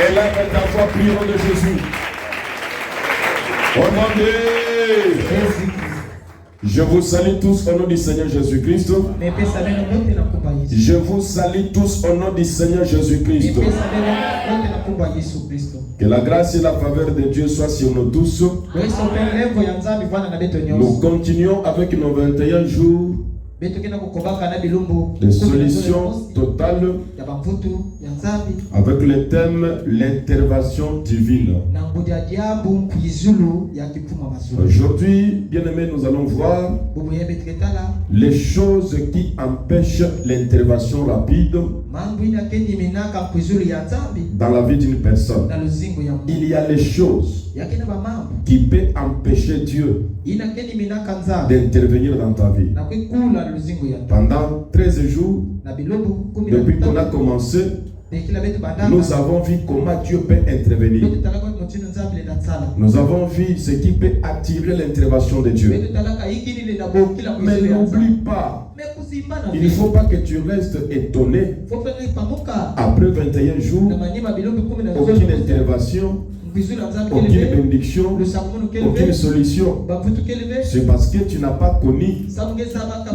Élève ta voix, prions de Jésus. Au nom de... Je vous salue tous au nom du Seigneur Jésus-Christ. Je vous salue tous au nom du Seigneur Jésus-Christ. Que la grâce et la faveur de Dieu soient sur nous tous. Nous continuons avec nos 21 jours de solution totale avec le thème l'intervention divine. Aujourd'hui, bien-aimés, nous allons voir les choses qui empêchent l'intervention rapide dans la vie d'une personne. Il y a les choses qui peuvent empêcher Dieu d'intervenir dans ta vie. Pendant 13 jours, depuis qu'on a commencé, nous avons vu comment Dieu peut intervenir. Nous avons vu ce qui peut attirer l'intervention de Dieu. Mais n'oublie pas, il ne faut pas que tu restes étonné. Après 21 jours, aucune intervention, aucune bénédiction, aucune solution. C'est parce que tu n'as pas connu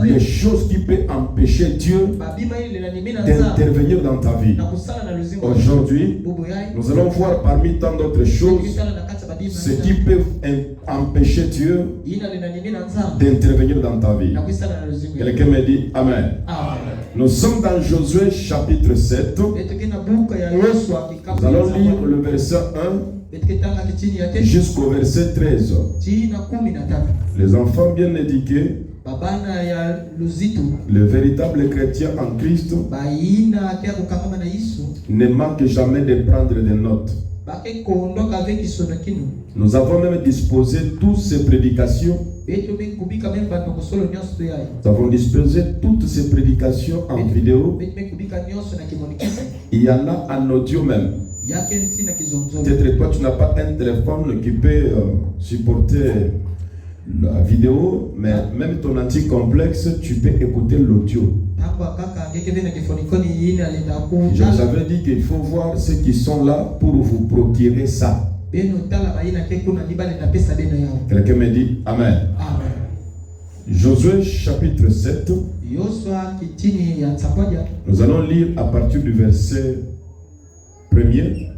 les choses qui peuvent empêcher Dieu d'intervenir dans ta vie. Aujourd'hui, nous allons voir parmi tant d'autres choses ce qui peut empêcher Dieu d'intervenir dans ta vie. Quelqu'un me dit Amen. Nous sommes dans Josué chapitre 7. Nous allons lire le verset 1 jusqu'au verset 13. Les enfants bien éduqués, le véritable chrétien en Christ, ne manque jamais de prendre des notes. Nous avons même disposé toutes ces prédications. Nous avons disposé toutes ces prédications en vidéo. Il y en a en audio même. Peut-être toi tu n'as pas un téléphone qui peut supporter la vidéo, mais même ton anti-complexe, tu peux écouter l'audio. Je vous avais dit qu'il faut voir ceux qui sont là pour vous procurer ça. Quelqu'un me dit Amen. Josué chapitre 7. Nous allons lire à partir du verset 1er.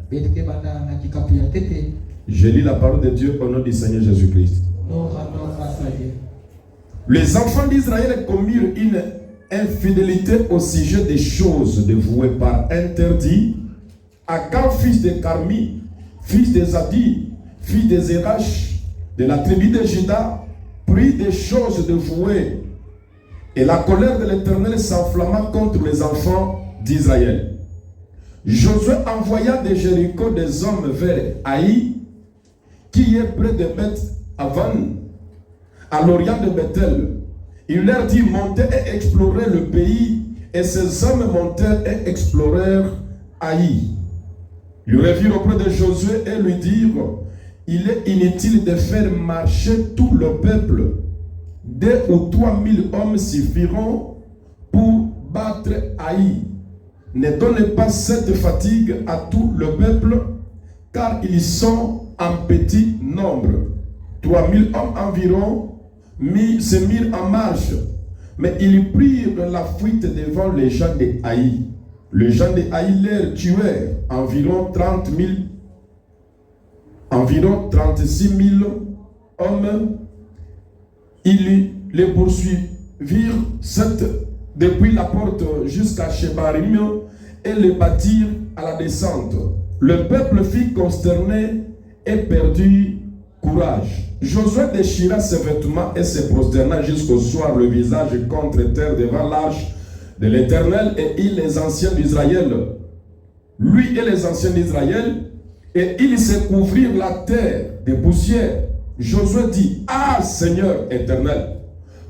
Je lis la parole de Dieu au nom du Seigneur Jésus-Christ. Les enfants d'Israël commirent une infidélité au sujet des choses dévouées par interdit. Akan, fils de Carmi, fils de Zadi, fils de Zérach, de la tribu de Juda, prit des choses dévouées. Et la colère de l'Éternel s'enflamma contre les enfants d'Israël. Josué envoya de Jéricho des hommes vers Haï, qui est près de Beth-Avan, à l'orient de Bethel. Il leur dit, montez et explorez le pays. Et ces hommes montèrent et explorèrent Haï. Ils revirent auprès de Josué et lui dirent, il est inutile de faire marcher tout le peuple. 2 ou 3 000 hommes suffiront pour battre Haï. Ne donnez pas cette fatigue à tout le peuple, car ils sont en petit nombre. 3 000 hommes environ se mirent en marche, mais ils prirent la fuite devant les gens de Haï. Les gens de Haï les tuèrent, environ 36 000 hommes. Ils les poursuivirent depuis la porte jusqu'à Shebarim et les battirent à la descente. Le peuple fut consterné et perdit courage. Josué déchira ses vêtements et se prosterna jusqu'au soir le visage contre terre devant l'arche de l'Éternel et les anciens d'Israël. Lui et les anciens d'Israël, et ils se couvrirent la terre de poussière. Josué dit, ah Seigneur éternel,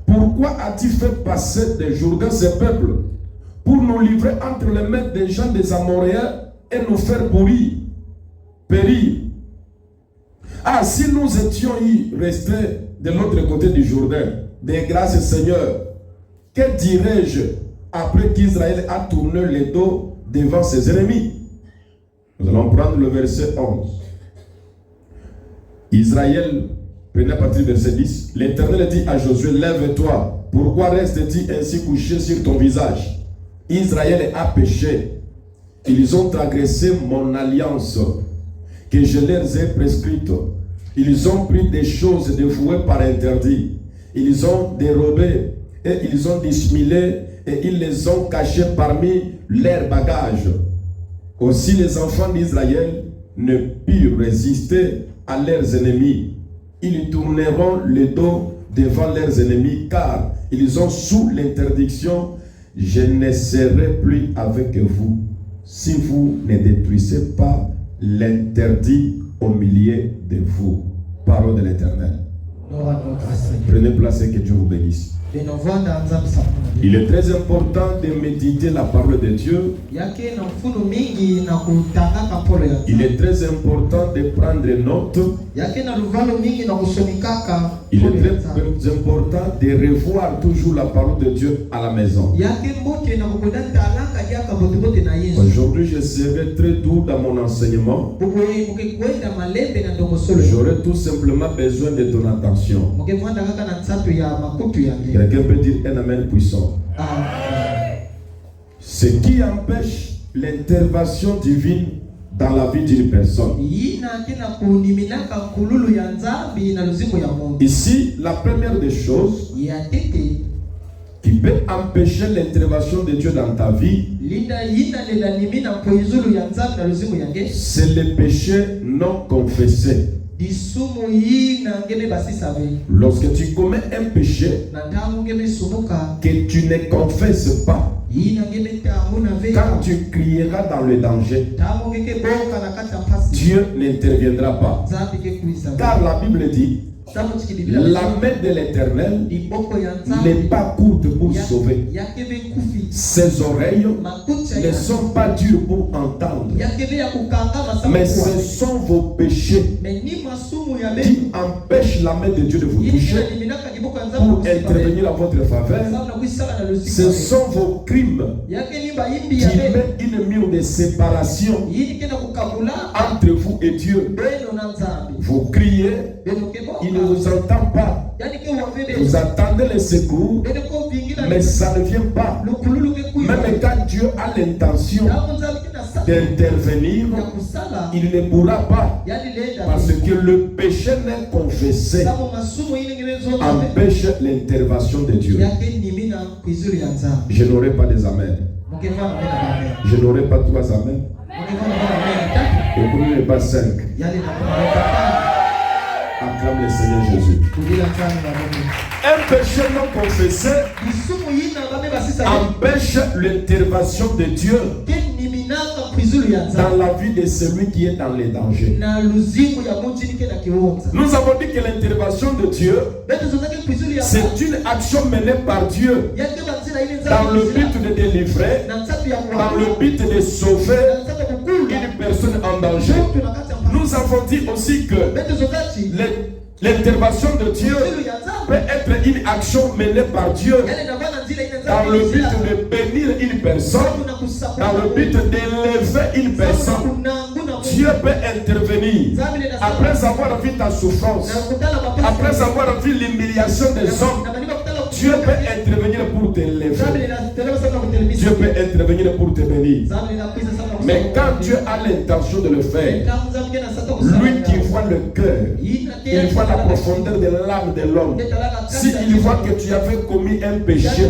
pourquoi as-tu fait passer des Jourdains ce peuple pour nous livrer entre les mains des gens des Amoréens et nous faire périr? Ah, si nous étions restés de l'autre côté du Jourdain, de grâce Seigneur, que dirais-je après qu'Israël a tourné le dos devant ses ennemis? Nous allons prendre le verset 11. Israël, prenez à partir du verset 10. L'Éternel dit à Josué, lève-toi. Pourquoi restes-tu ainsi couché sur ton visage? Israël a péché. Ils ont agressé mon alliance que je leur ai prescrite. Ils ont pris des choses dévouées par interdit. Ils ont dérobé et ils ont dissimulé et ils les ont cachées parmi leurs bagages. Aussi les enfants d'Israël ne purent résister à leurs ennemis. Ils tourneront le dos devant leurs ennemis car ils ont sous l'interdiction. Je ne serai plus avec vous si vous ne détruisez pas l'interdit au milieu de vous. Parole de l'Éternel. Prenez place et que Dieu vous bénisse. Il est très important de méditer la parole de Dieu. Il est très important de prendre note. Il est très important de revoir toujours la parole de Dieu à la maison. Aujourd'hui, je serai très doux dans mon enseignement. J'aurai tout simplement besoin de ton attention. Quelqu'un peut dire un amen puissant. Ce qui empêche l'intervention divine dans la vie d'une personne. Ici, la première des choses qui peut empêcher l'intervention de Dieu dans ta vie, c'est le péché non confessé. Lorsque tu commets un péché que tu ne confesses pas, quand tu crieras dans le danger, Dieu n'interviendra pas. Car la Bible dit, la main de l'Éternel n'est pas courte pour sauver. Ses oreilles ne sont pas dures pour entendre. Mais ce sont vos péchés qui empêchent la main de Dieu de vous toucher pour intervenir en votre faveur. Ce sont vos crimes qui mettent une mur de séparation entre vous et Dieu. Vous criez, il ne vous entend pas. Vous attendez les secours, mais ça ne vient pas. Même quand Dieu a l'intention d'intervenir, il ne pourra pas. Parce que le péché non confessé empêche l'intervention de Dieu. Je n'aurai pas des amens. Je n'aurai pas 3 amens. Et vous n'avez pas 5. Acclame le Seigneur Jésus. Un péché non confessé empêche l'intervention de Dieu dans la vie de celui qui est dans les dangers. Nous avons dit que l'intervention de Dieu, c'est une action menée par Dieu dans le but de délivrer, dans le but de sauver une personne en danger. Nous avons dit aussi que l'intervention de Dieu peut être une action menée par Dieu dans le but de bénir une personne, dans le but d'élever une personne. Dieu peut intervenir après avoir vu ta souffrance, après avoir vu l'humiliation des hommes. Dieu peut intervenir pour t'élever. Dieu peut intervenir pour te bénir. Mais quand Dieu a l'intention de le faire, lui qui voit le cœur, il voit la profondeur de l'âme de l'homme. S'il voit que tu avais commis un péché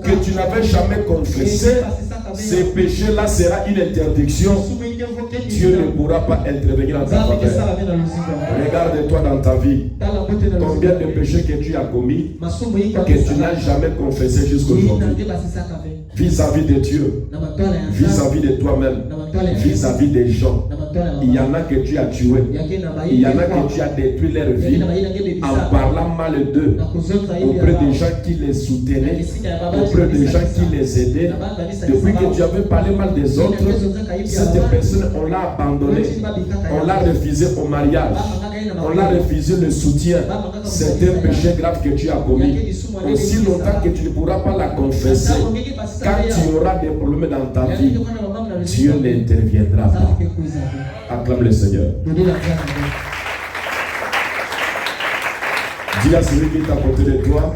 que tu n'avais jamais confessé, ce péché-là sera une interdiction. Dieu ne pourra pas intervenir dans ta faveur. Regarde-toi dans ta vie. Combien de péchés que tu as commis que tu n'as jamais confessé jusqu'aujourd'hui, vis-à-vis de Dieu, vis-à-vis de toi-même, vis-à-vis des gens. Il y en a que tu as tué, il y en a que tu as détruit leur vie en parlant mal d'eux auprès des gens qui les soutenaient, auprès des gens qui les aidaient. Depuis que tu avais parlé mal des autres, cette personne, on l'a abandonné, on l'a refusé au mariage, on l'a refusé le soutien. C'est un péché grave que tu as commis. Aussi longtemps que tu ne pourras pas la confesser, quand tu auras des problèmes dans ta vie, Dieu n'interviendra pas. Acclame le Seigneur. Dis à celui qui est à côté de toi,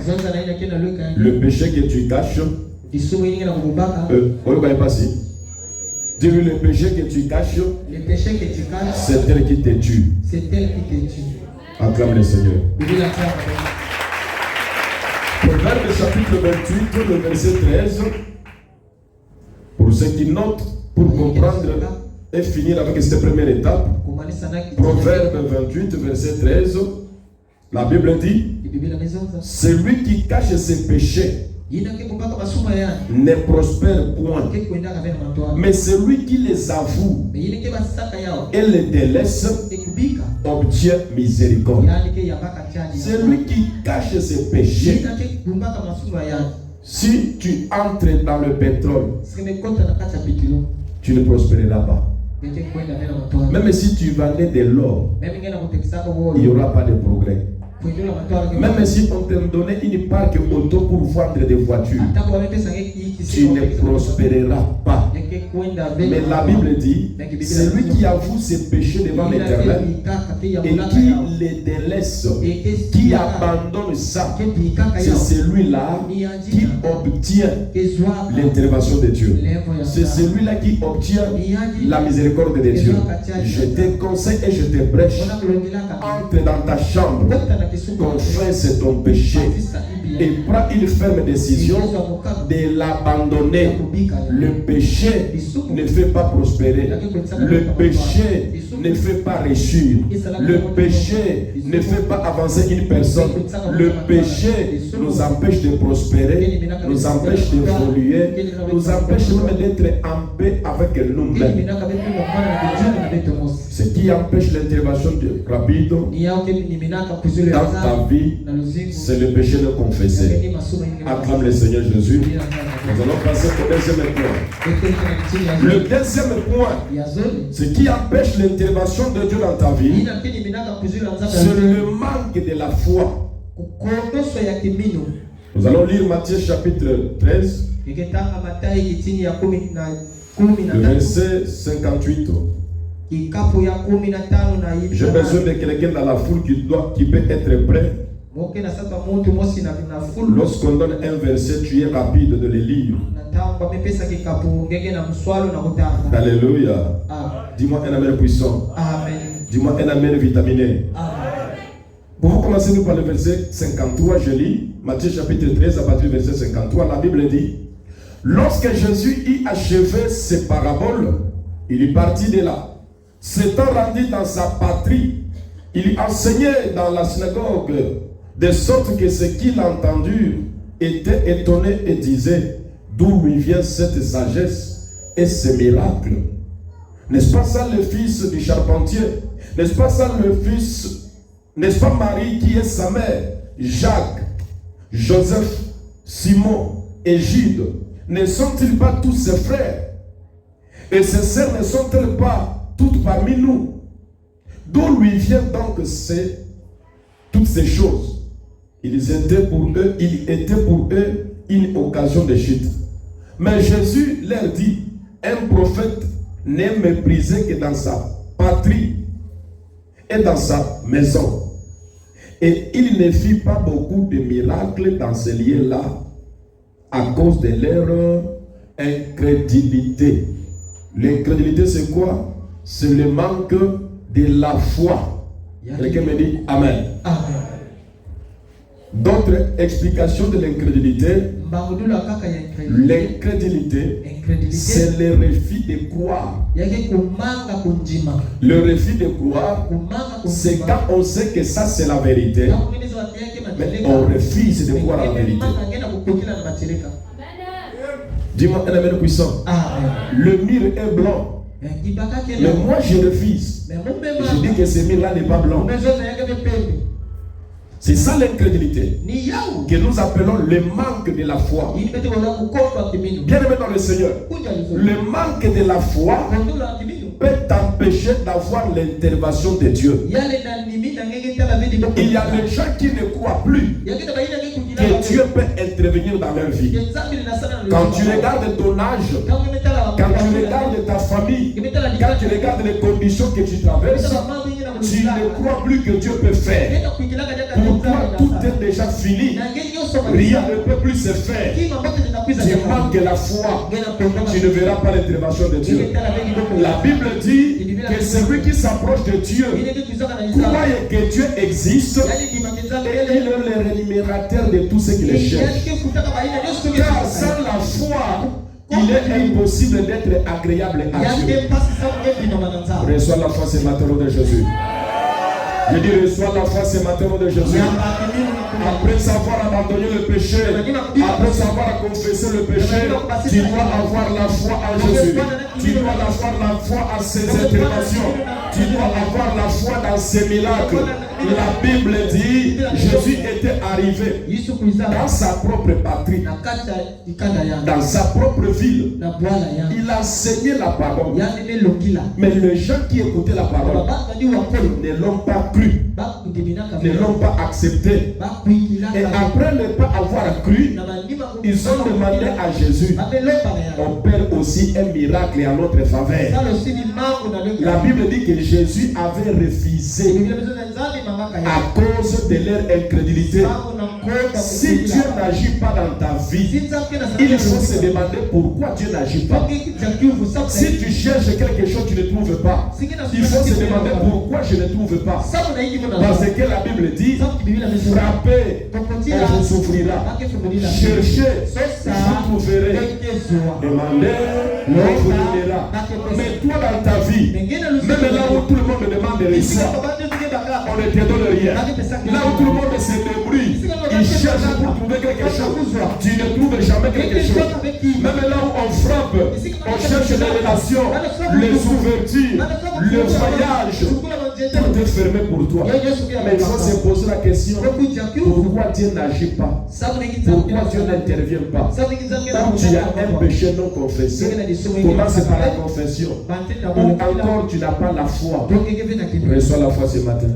le péché que tu caches, dis-lui le péché que tu caches, c'est elle qui te tue. Acclame le Seigneur. Proverbe chapitre 28, le verset 13. Pour ceux qui notent, pour comprendre et finir avec cette première étape, Proverbe 28, verset 13, la Bible dit, celui qui cache ses péchés ne prospère point, mais celui qui les avoue et les délaisse obtient miséricorde. Celui qui cache ses péchés, si tu entres dans le pétrole, tu ne prospéreras pas. Même si tu vendais de l'or, il n'y aura pas de progrès. Même si on te donnait une parc auto pour vendre des voitures, tu ne prospéreras pas. Mais la Bible dit, celui qui avoue ses péchés devant l'Éternel et qui les délaisse, qui abandonne ça, c'est celui-là qui obtient l'intervention de Dieu. C'est celui-là qui obtient la miséricorde de Dieu. Je te conseille et je te prêche, entre dans ta chambre, confesse ton péché et prends une ferme décision de l'abandonner. Le péché ne fait pas prospérer. Le péché ne fait pas réussir. Le péché ne fait pas avancer une personne. Le péché nous empêche de prospérer, nous empêche d'évoluer, nous empêche même d'être en paix avec nous-mêmes. Ce qui empêche l'intervention rapide dans ta vie, c'est le péché de confesser. Acclame le Seigneur Jésus. Nous allons passer au deuxième point. Le deuxième point, ce qui empêche l'intervention de Dieu dans ta vie, c'est le manque de la foi. Nous allons lire Matthieu chapitre 13, le verset 58. J'ai besoin de quelqu'un dans la foule qui peut être prêt. Lorsqu'on donne un verset, tu es rapide de le lire. Alléluia. Dis-moi un amen puissant. Dis-moi un amen vitaminé. Pour vous commencer par le verset 53, je lis Matthieu chapitre 13 à partir du verset 53. La Bible dit, lorsque Jésus eut achevé ses paraboles, il est parti de là. S'étant rendu dans sa patrie, il enseignait dans la synagogue, de sorte que ceux qui l'entendirent étaient étonnés et disaient, d'où lui vient cette sagesse et ces miracles? N'est-ce pas ça le fils du charpentier? N'est-ce pas ça le fils? N'est-ce pas Marie qui est sa mère? Jacques, Joseph, Simon et Jude, ne sont-ils pas tous ses frères? Et ses sœurs ne sont-elles pas toutes parmi nous? D'où lui viennent donc toutes ces choses? Il était pour eux une occasion de chute. Mais Jésus leur dit, un prophète n'est méprisé que dans sa patrie et dans sa maison. Et il ne fit pas beaucoup de miracles dans ces lieux-là à cause de leur incrédulité. L'incrédulité, c'est quoi? C'est le manque de la foi. Quelqu'un me dit Amen. Amen. D'autres explications de l'incrédulité. L'incrédulité, c'est le refus de croire. Le refus de croire, c'est quand on sait que ça c'est la vérité, mais on refuse de croire la vérité. Dis-moi un amen puissant. Le mur est blanc, mais moi je refuse. Je dis que ce mur-là n'est pas blanc. C'est ça l'incrédulité que nous appelons le manque de la foi. Bien aimé dans le Seigneur, le manque de la foi peut t'empêcher d'avoir l'intervention de Dieu. Il y a des gens qui ne croient plus que Dieu peut intervenir dans leur vie. Quand tu regardes ton âge, quand tu regardes ta famille, quand tu regardes les conditions que tu traverses, tu ne crois plus que Dieu peut faire. Pour toi, tout est déjà fini. Rien ne peut plus se faire. Tu manques la foi. Tu ne verras pas l'intervention de Dieu. La Bible dit que celui qui s'approche de Dieu croit que Dieu existe et il est le rémunérateur de tout ce qu'il cherche. Car sans la foi, il est impossible d'être agréable à Dieu. Reçois la foi ce matin au nom de Jésus. Je dis reçois la foi ce matin au nom de Jésus. Après avoir abandonné le péché, après avoir confessé le péché, tu dois avoir la foi en Jésus. Tu dois avoir la foi à ses interventions. Tu dois avoir la foi dans ses miracles. La Bible dit Jésus était arrivé dans sa propre patrie, dans sa propre ville. Il a enseigné la parole. Mais les gens qui écoutaient la parole ne l'ont pas cru, ne l'ont pas accepté. Et après ne pas avoir cru, ils ont demandé à Jésus, opère aussi un miracle en notre faveur. La Bible dit que Jésus avait refusé à cause de leur incrédulité. Si Dieu n'agit pas dans ta vie, il faut se demander pourquoi Dieu n'agit pas. Si tu cherches quelque chose, tu ne trouves pas. Il faut se demander pourquoi je ne trouve pas. Parce que la Bible dit, frappez, on vous souffrira. Cherchez, vous trouverez. Demandez, on vous donnera. Mais toi dans ta vie, même là où tout le monde demande de recevoir, on ne te donne rien. Là où tout le monde se débrouille, il cherche pour trouver quelque chose. Tu ne trouves jamais quelque chose. Même là où on frappe, on cherche des relations, les ouvertures, le voyage. Tout est fermé pour toi. Mais il faut se poser la question, pourquoi Dieu n'agit pas? Pourquoi Dieu n'intervient pas? Quand tu as un péché non confessé, commence par la confession. Ou encore tu n'as pas la foi. Reçois la foi ce matin.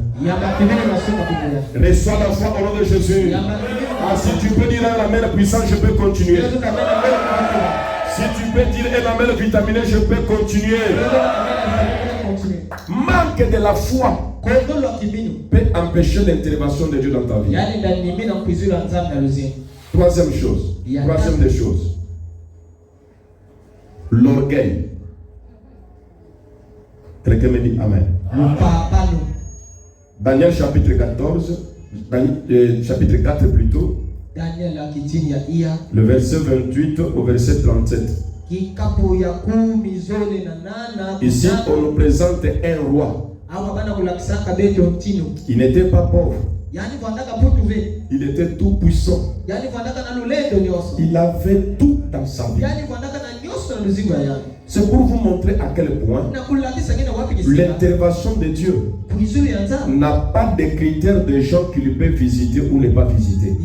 Reçois la foi au nom de Jésus. Ah, si tu peux dire un amen puissant, je peux continuer. Si tu peux dire un amen vitaminé, je peux continuer. Manque de la foi peut empêcher l'intervention de Dieu dans ta vie. Troisième chose. Troisième des choses. L'orgueil. Quelqu'un me dit amen. Daniel chapitre 14, chapitre 4 plutôt, le verset 28 au verset 37. Ici, on nous présente un roi. Il n'était pas pauvre. Il était tout puissant. Il avait tout dans sa vie. C'est pour vous montrer à quel point l'intervention de Dieu n'a pas de critères de gens qui lui peuvent visiter ou ne pas visiter.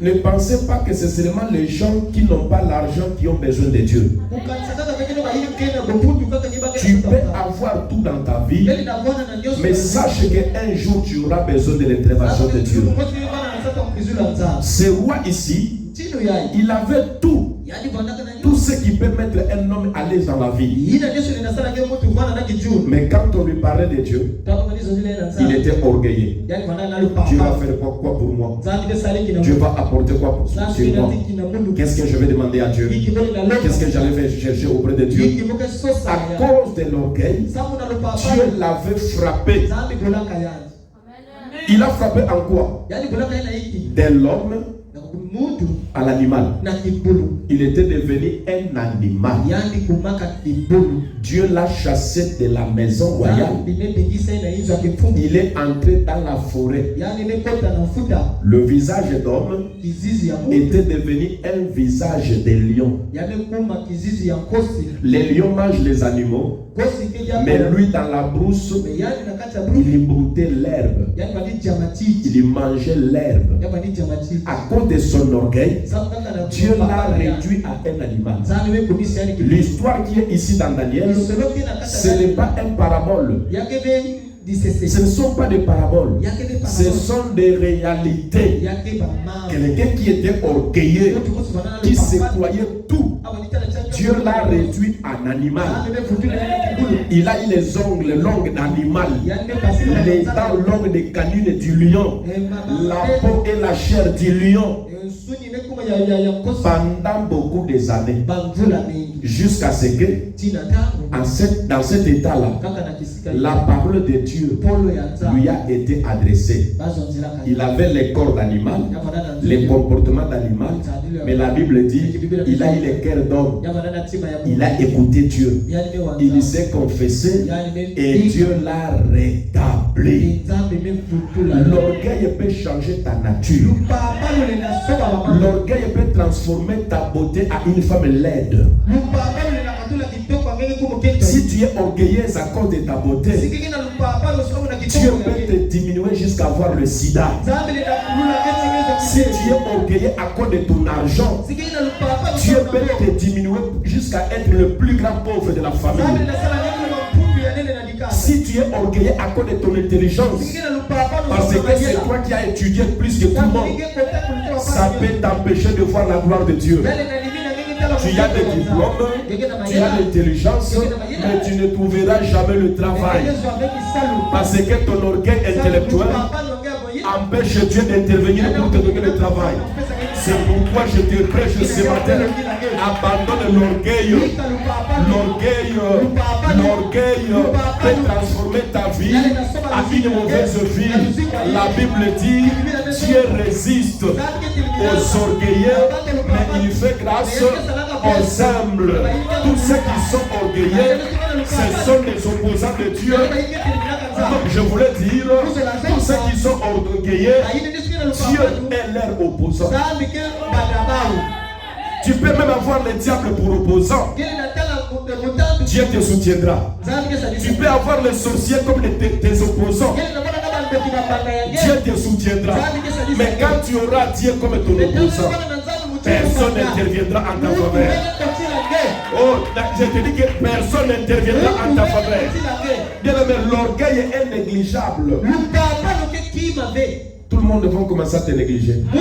Ne pensez pas que c'est seulement les gens qui n'ont pas l'argent qui ont besoin de Dieu. Tu peux avoir tout dans ta vie, mais sache qu'un jour tu auras besoin de l'intervention de Dieu. Ce roi ici, il avait tout. Tout ce qui peut mettre un homme à l'aise dans la vie. Mais quand on lui parlait de Dieu, il était orgueilleux. Dieu va faire quoi pour moi? Dieu va apporter quoi sur moi? Qu'est-ce que je vais demander à Dieu? Qu'est-ce que j'allais faire chercher auprès de Dieu? À cause de l'orgueil, Dieu l'avait frappé. Il a frappé en quoi? De l'homme à l'animal. Il était devenu un animal. Dieu l'a chassé de la maison royale. Il est entré dans la forêt. Le visage d'homme était devenu un visage de lion. Les lions mangent les animaux, mais lui dans la brousse, il broutait l'herbe. Il mangeait l'herbe. À cause de son orgueil, Dieu l'a réduit à un animal. L'histoire qui est ici dans Daniel, ce n'est pas une parabole. Ce ne sont pas des paraboles, ce sont des réalités. Quelqu'un qui était orgueilleux, qui se croyait tout, Dieu l'a réduit en animal. Il a eu les ongles longs d'animal, les dents longues des canines du lion, la peau et la chair du lion. Pendant beaucoup des années, jusqu'à ce que dans cet état-là, la parole de Dieu lui a été adressée. Il avait les corps d'animal, les comportements d'animal, mais la Bible dit il a eu les cœurs d'homme. Il a écouté Dieu, il s'est confessé et Dieu l'a rétabli. L'orgueil peut changer ta nature. L'orgueil peut transformer ta beauté à une femme laide. Si tu es orgueilleuse à cause de ta beauté, Dieu peut te diminuer jusqu'à avoir le sida. Si tu es orgueilleux à cause de ton argent, Dieu peut te diminuer jusqu'à être le plus grand pauvre de la famille. Si tu es orgueilleux à cause de ton intelligence, parce que c'est toi qui as étudié plus que tout le monde, ça peut t'empêcher de voir la gloire de Dieu. Tu as des diplômes, tu as l'intelligence, mais tu ne trouveras jamais le travail. Parce que ton orgueil intellectuel empêche Dieu d'intervenir pour te donner le travail. C'est pourquoi je te prêche ce matin. Abandonne l'orgueil. L'orgueil peut transformer ta vie à une mauvaise vie. La Bible dit Dieu résiste aux orgueilleux, mais il fait grâce aux humbles. Tous ceux qui sont orgueilleux, ce sont des opposants de Dieu. Donc je voulais dire, tous ceux qui sont orgueilleux, Dieu est leur opposant. Tu peux même avoir le diable pour opposant. Dieu te soutiendra. Tu peux avoir les sorciers comme tes opposants. Dieu te soutiendra. Mais quand tu auras Dieu comme ton opposant, personne n'interviendra en ta faveur. Oh, je te dis que personne n'interviendra en ta faveur. Bien aimé, l'orgueil est négligeable. Tout le monde va commencer à te négliger. Tout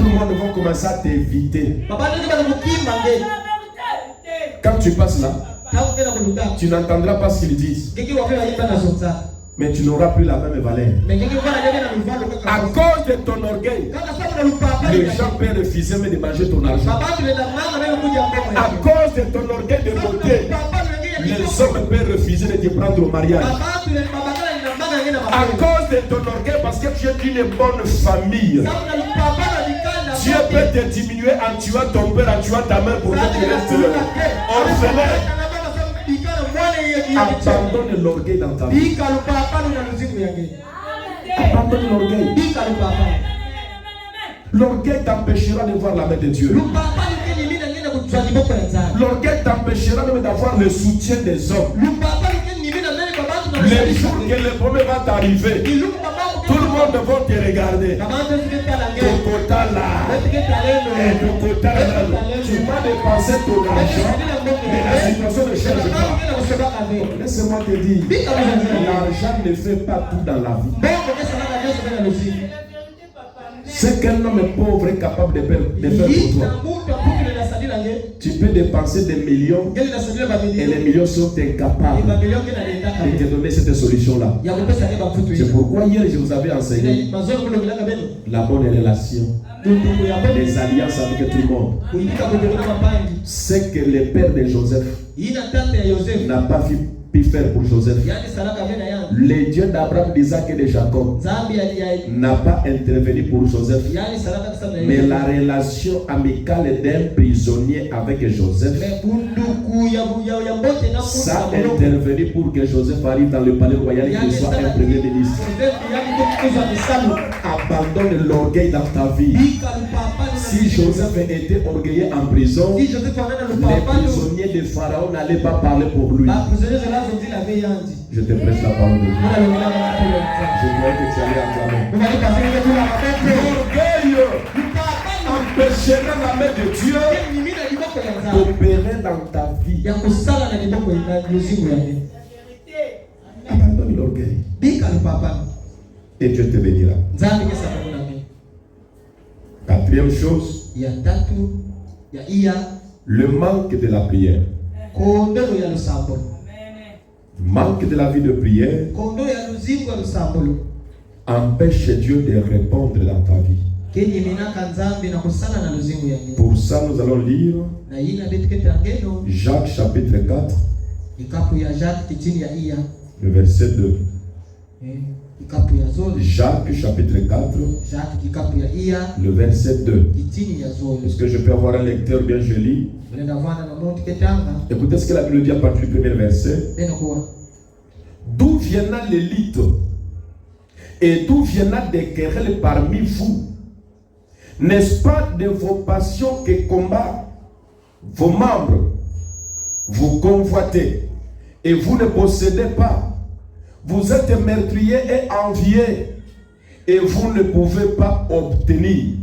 le monde va commencer à t'éviter. Quand tu passes là, tu n'entendras pas ce qu'ils disent. Mais tu n'auras plus la même valeur. À cause de ton orgueil, les gens peuvent refuser de manger ton argent. À cause de ton orgueil de beauté, les hommes peuvent refuser de te prendre au mariage. À cause de ton orgueil, parce que tu es d'une bonne famille, Dieu peut te diminuer en tuant ton père, en tuant ta mère pour que tu restes orphelin. Abandonne l'orgueil dans ta vie. Abandonne l'orgueil. L'orgueil t'empêchera de voir la main de Dieu. L'orgueil t'empêchera même d'avoir le soutien des hommes. Les jours que le problème va t'arriver, tout le monde va te regarder. Ton quota là, et ton quota là, tu vas dépenser ton argent, mais la situation ne change pas. Laisse-moi te dire, l'argent ne fait pas tout dans la vie. Ce qu'un homme pauvre est capable de faire pour toi, tu peux dépenser des millions et les millions sont incapables de te donner cette solution-là. C'est pourquoi hier je vous avais enseigné la bonne relation, les alliances avec tout le monde. C'est que le père de Joseph n'a pas vu pu faire pour Joseph. Le Dieu d'Abraham, d'Isaac et de Jacob n'a pas intervenu pour Joseph. Mais la relation amicale d'un prisonnier avec Joseph, ça a intervenu pour que Joseph arrive dans le palais royal et qu'il soit un premier ministre. Abandonne l'orgueil dans ta vie. Si Joseph était orgueilleux en prison, les prisonniers de Pharaon n'allaient pas parler pour lui. Je te prête la parole de Dieu. Je croyais que tu allais acclamer. L'orgueil empêchera la main de Dieu d'opérer dans ta vie. Abandonne l'orgueil. Et Dieu te bénira. Quatrième chose, le manque de la prière. Manque de la vie de prière empêche Dieu de répondre dans ta vie. Pour ça, nous allons lire Jacques chapitre 4, le verset 2. Jacques chapitre 4, le verset 2. Est-ce que je peux avoir un lecteur bien joli? Écoutez ce que la Bible dit à partir du premier verset. D'où viendra l'élite et d'où viendra des querelles parmi vous? N'est-ce pas de vos passions que combattent vos membres? Vous convoitez et vous ne possédez pas. Vous êtes meurtriers et enviés et vous ne pouvez pas obtenir.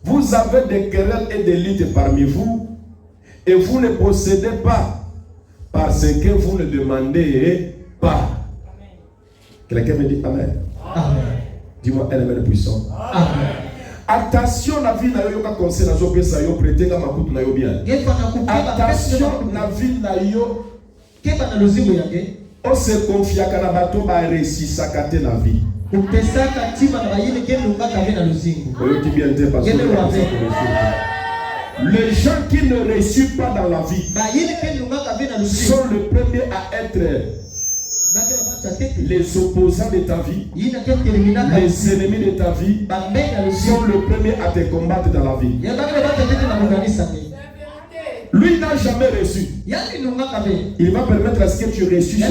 Vous avez des querelles et des luttes parmi vous et vous ne possédez pas parce que vous ne demandez pas. Quelqu'un me dit Amen. Amen. Dis-moi un amen puissant. Amen. Attention la vie na yo ka conseil na zo pesa yo prêter ka makutu na yo bien. Attention la vie na yo keba na lozimu yake. On se confie à Kanabato ba réussir kate na vie. Upesaka tima na bayile kendo ngaka ve na lozimu. Oyo ki bien te parce que les gens qui ne réussissent pas dans la vie sont les premiers à être les opposants de ta vie, les ennemis de ta vie sont les premiers à te combattre dans la vie. Lui n'a jamais reçu. Il va permettre à ce que tu reçues.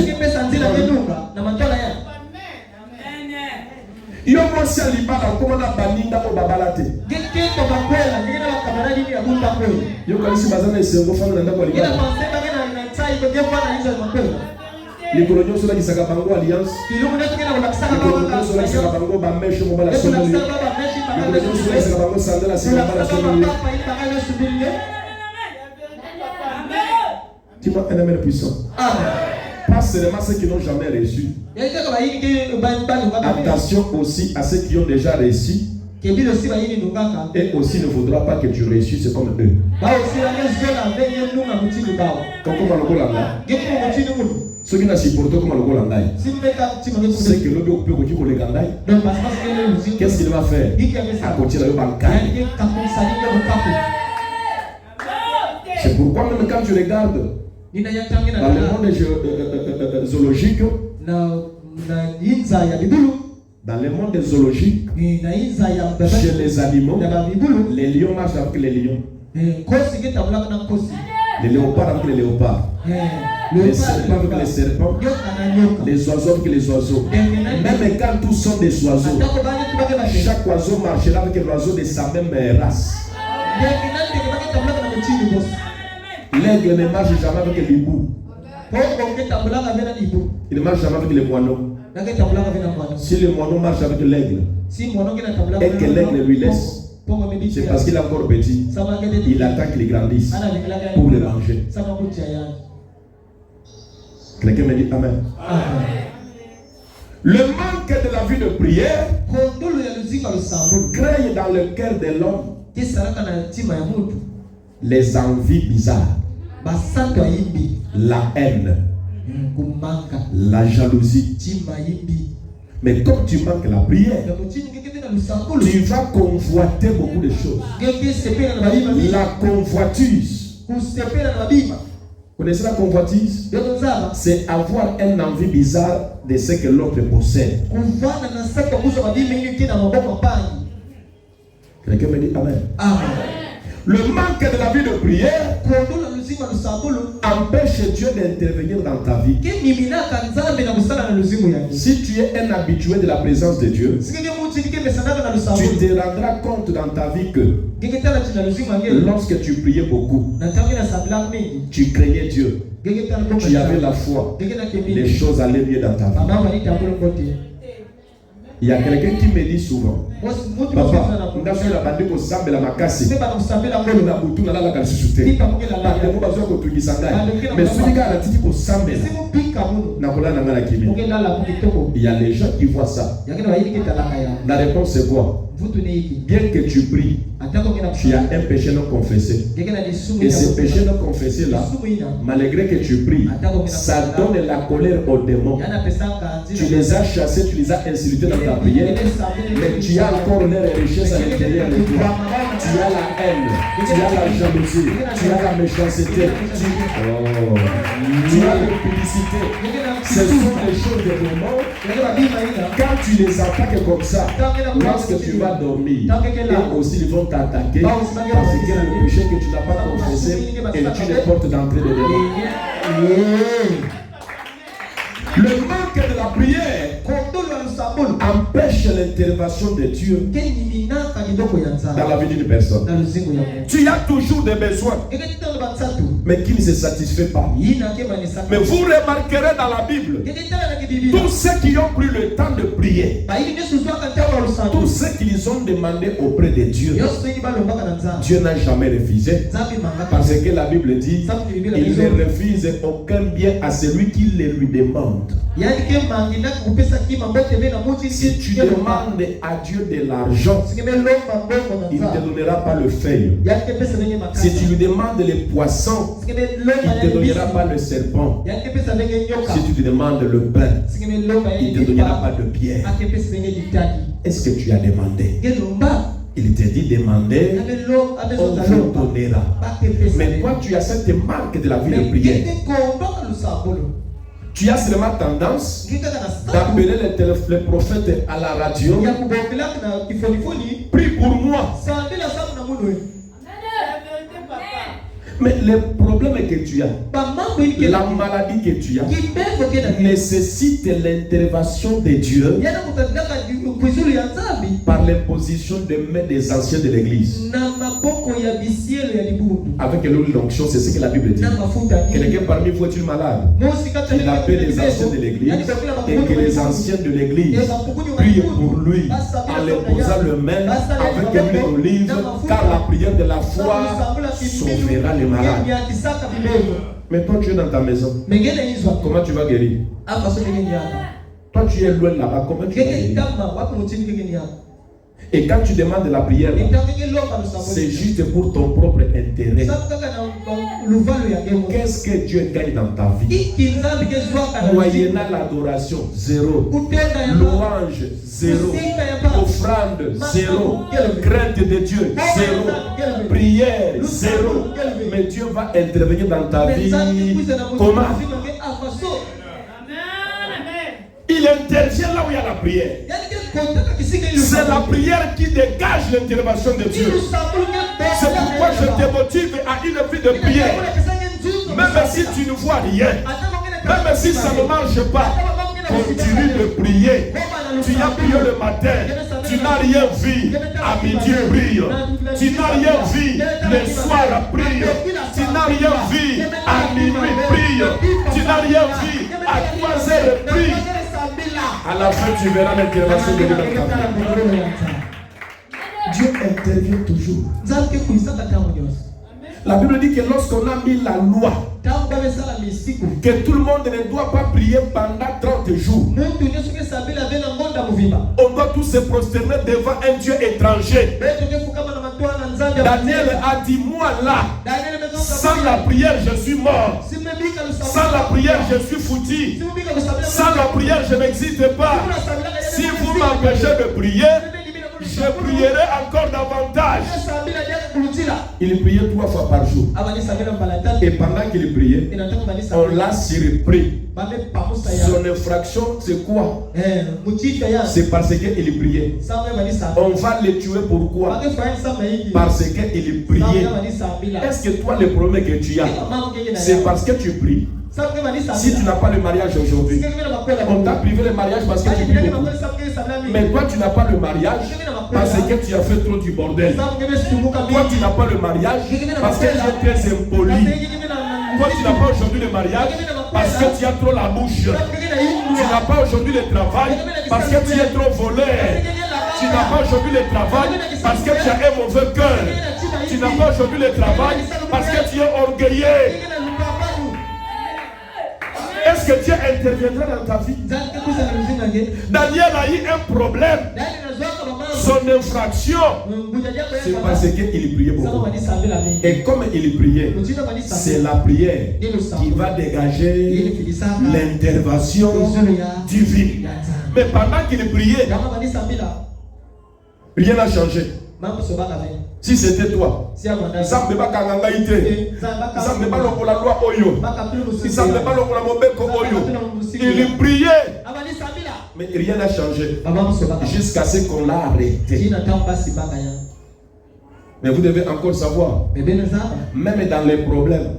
Yo mosi alibala comment na baninda ko babalate. Geke ko bakwela ngina bakamaradi ni abunda kweli. Yo kalisi bazana isengo fanga ndako alibala. Ngina masema ngina na tsai ko gefa na hizo makwela. Likolonyo sola kisaka bango alliance. Kilumu netu ngina unakisaka bango. Likolonyo sola kisaka bango bamesho mobala sola. Likolonyo sola kisaka bango sandala sima bala sola. Dis-moi un amen puissant. Amen. Pas seulement ceux qui n'ont jamais reçu. Attention aussi à ceux qui ont déjà reçu. Et aussi ne faudra pas que tu réussisses comme eux. Ceux qui n'ont supporté comme le Golandai. C'est que l'homme peut continuer le Gandai. Qu'est-ce qu'il va faire? À continuer le Bankai. C'est pourquoi même quand tu regardes dans le monde zoologique, dans le monde zoologique, chez les animaux, les lions marchent avec les lions, les léopards avec les léopards, les serpents avec les serpents, les oiseaux avec les oiseaux. Même quand tous sont des oiseaux, chaque oiseau marchera avec l'oiseau de sa même race. L'aigle ne marche jamais avec l'hibou. Il ne marche jamais avec les moineaux. Si le moineau marche avec l'aigle et que l'aigle lui laisse, c'est parce qu'il est encore petit. Il attend qu'il grandisse pour le manger. Quelqu'un me dit Amen. Le manque de la vie de prière crée dans le cœur de l'homme les envies bizarres, la haine, la jalousie. Mais comme tu manques la prière, tu vas convoiter beaucoup de choses. La convoitise Connaissez la convoitise? C'est avoir une envie bizarre de ce que l'autre possède. Quelqu'un me dit Amen. Amen. Le manque de la vie de prière empêche Dieu d'intervenir dans ta vie. Si tu es un habitué de la présence de Dieu, tu te rendras compte dans ta vie que lorsque tu priais beaucoup, tu craignais Dieu, tu avais la foi, les choses allaient mieux dans ta vie. Il y a quelqu'un qui me dit souvent, papa, on a fait la bande pour sambe la makasi. On a boutou na la kalsusute. Parce que moi besoin que tu dises ça. Mais celui qui a la titi pour sambe na kola na ngala kimi. Il y a les gens qui voient ça. La réponse c'est quoi? Bien que tu pries, tu as un péché non confessé. Et ce péché non confessé là, malgré que tu pries, ça donne la colère aux démons. Tu les as chassés, tu les as insultés dans ta prière, mais tu as encore leur richesse à l'intérieur de toi. Tu as la haine, tu as la jalousie, tu as la méchanceté, tu as l'impudicité. Ce sont des choses de démons. Quand tu les attaques comme ça, lorsque tu vas dormir, et aussi ils vont t'attaquer parce que le péché que tu n'as pas confessé et tu les portes d'entrée de démons. Le manque de la prière empêche l'intervention de Dieu dans la vie d'une personne. Tu as toujours des besoins, mais qui ne se satisfait pas. Mais vous remarquerez dans la Bible, tous ceux qui ont pris le temps de prier, tous ceux qu'ils ont demandé auprès de Dieu, Dieu n'a jamais refusé. Parce que la Bible dit, il ne refuse aucun bien à celui qui le lui demande. Si tu demandes à Dieu de l'argent, il ne te donnera pas le feuille. Si tu lui demandes les poissons, il ne te donnera pas le serpent. Si tu lui demandes le pain, il ne te donnera pas de pierre. Est-ce que tu as demandé? Il te dit demander, on vous donnera. Mais toi, tu as cette marque de la vie de prière. Tu as seulement tendance d'appeler les prophètes à la radio. Prie pour moi. Mais le problème que tu as, la maladie que tu as, nécessite l'intervention de Dieu par l'imposition des mains des anciens de l'église. Avec l'huile d'onction, c'est ce que la Bible dit. Quelqu'un parmi vous est-il malade? Il appelle les anciens de l'église et que les anciens de l'église prient pour lui en les posant les mains avec l'huile d'olive, car la prière de la foi sauvera les malades. Mais toi tu es dans ta maison. Comment tu vas guérir? Toi tu es loin là-bas. Comment tu vas guérir? Et quand tu demandes la prière, c'est juste pour ton propre intérêt. Qu'est-ce que Dieu gagne dans ta vie? Moyennant l'adoration, zéro. Louange, zéro. Offrande, zéro. Crainte de Dieu, zéro. Prière, zéro. Mais Dieu va intervenir dans ta vie. Comment? Il intervient là où il y a la prière. C'est la prière qui dégage l'intervention de Dieu. C'est pourquoi je te motive à une vie de prière. Même si tu ne vois rien, même si ça ne marche pas, continue de prier. Tu as prié le matin, tu n'as rien vu, à midi prie. Tu n'as rien vu, le soir prie. Tu n'as rien vu, à minuit prie. Tu n'as rien vu, à 3 heures prie. À la fin, tu verras l'intervention de Dieu dans ta vie. Dieu intervient toujours. La Bible dit que lorsqu'on a mis la loi, que tout le monde ne doit pas prier pendant 30 jours. On doit tous se prosterner devant un Dieu étranger. Daniel a dit, moi là, sans la prière je suis mort. Sans la prière je suis foutu. Sans la prière je n'existe pas. Si vous m'empêchez de prier, je prierai encore davantage. Il priait 3 fois par jour. Et pendant qu'il priait, on l'a surpris. Son infraction, c'est quoi? C'est parce qu'il priait. On va le tuer, pourquoi? Parce qu'il priait. Est-ce que toi, le problème que tu as, c'est parce que tu pries? Si tu n'as pas le mariage aujourd'hui, on t'a privé le mariage parce que tu pries beaucoup. Mais toi, tu n'as pas le mariage parce que tu as fait trop du bordel. Toi, tu n'as pas le mariage parce que tu es très impoli. Toi, tu n'as pas aujourd'hui le mariage parce que tu as trop la bouche. Tu n'as pas aujourd'hui le travail parce que tu es trop voleur. Tu n'as pas aujourd'hui le travail parce que tu as un mauvais cœur. Tu n'as pas aujourd'hui le travail parce que tu es orgueilleux. Est-ce que Dieu interviendra dans ta vie? Daniel a eu un problème. Son infraction, c'est parce qu'il priait beaucoup. Et comme il priait, c'est la prière qui va dégager l'intervention divine. Mais pendant qu'il priait, rien n'a changé. Si c'était toi, ça ne peut pas kangangaïté, ça ne peut pas la loi Oyo, ça ne peut pas la Mobeko Oyo. Il priait, mais rien n'a changé jusqu'à ce qu'on l'a arrêté. Mais vous devez encore savoir, même dans les problèmes,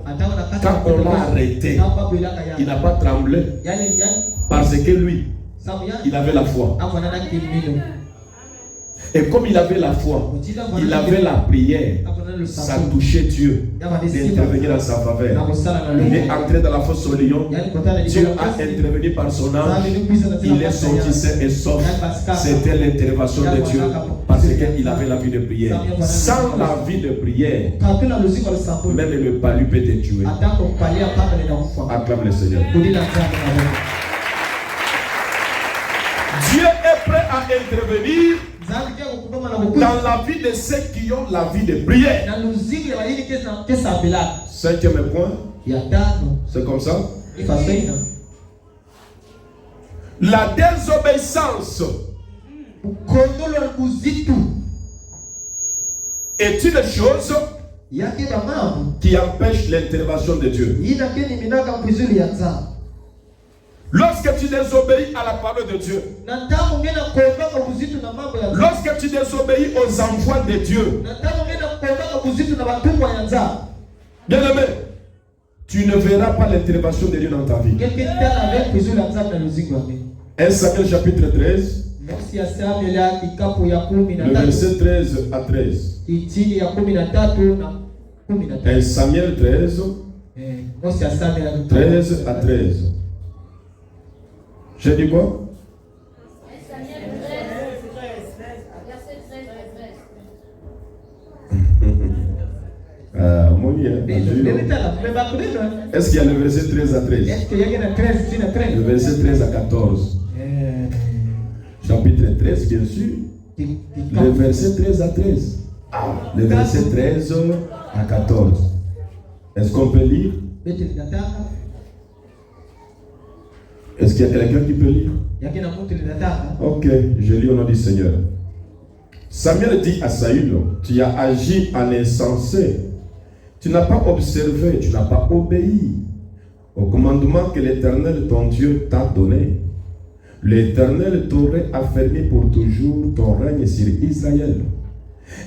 quand on l'a arrêté, il n'a pas tremblé parce que lui, il avait la foi. Et comme il avait la foi, il avait la prière, ça touchait Dieu d'intervenir en sa faveur. Il est entré dans la fosse au lion, Dieu a intervenu par son ange, il est sorti sain et sauf. C'était l'intervention de Dieu parce qu'il avait la vie de prière. Sans la vie de prière, même le palu peut te tuer. Acclame le Seigneur. Dieu est prêt à intervenir dans la vie de ceux qui ont la vie de prière. 5e point, c'est comme ça. La désobéissance est une chose qui empêche l'intervention de Dieu. Lorsque tu désobéis à la parole de Dieu, lorsque tu désobéis aux envois de Dieu, bien aimé, tu ne verras pas l'intervention de Dieu dans ta vie. 1 Samuel chapitre 13, le verset 13 à 13. 1 Samuel 13, 13 à 13. J'ai dit quoi? Est-ce qu'il y a le verset 13 à 13? Le verset 13 à 14. Chapitre 13, bien sûr. Le verset 13 à 13. Le verset 13 à 14. Est-ce qu'on peut lire? Est-ce qu'il y a quelqu'un qui peut lire? Ok, je lis au nom du Seigneur. Samuel dit à Saül, tu as agi en insensé. Tu n'as pas observé, tu n'as pas obéi au commandement que l'Éternel, ton Dieu, t'a donné. L'Éternel t'aurait affermi pour toujours ton règne sur Israël.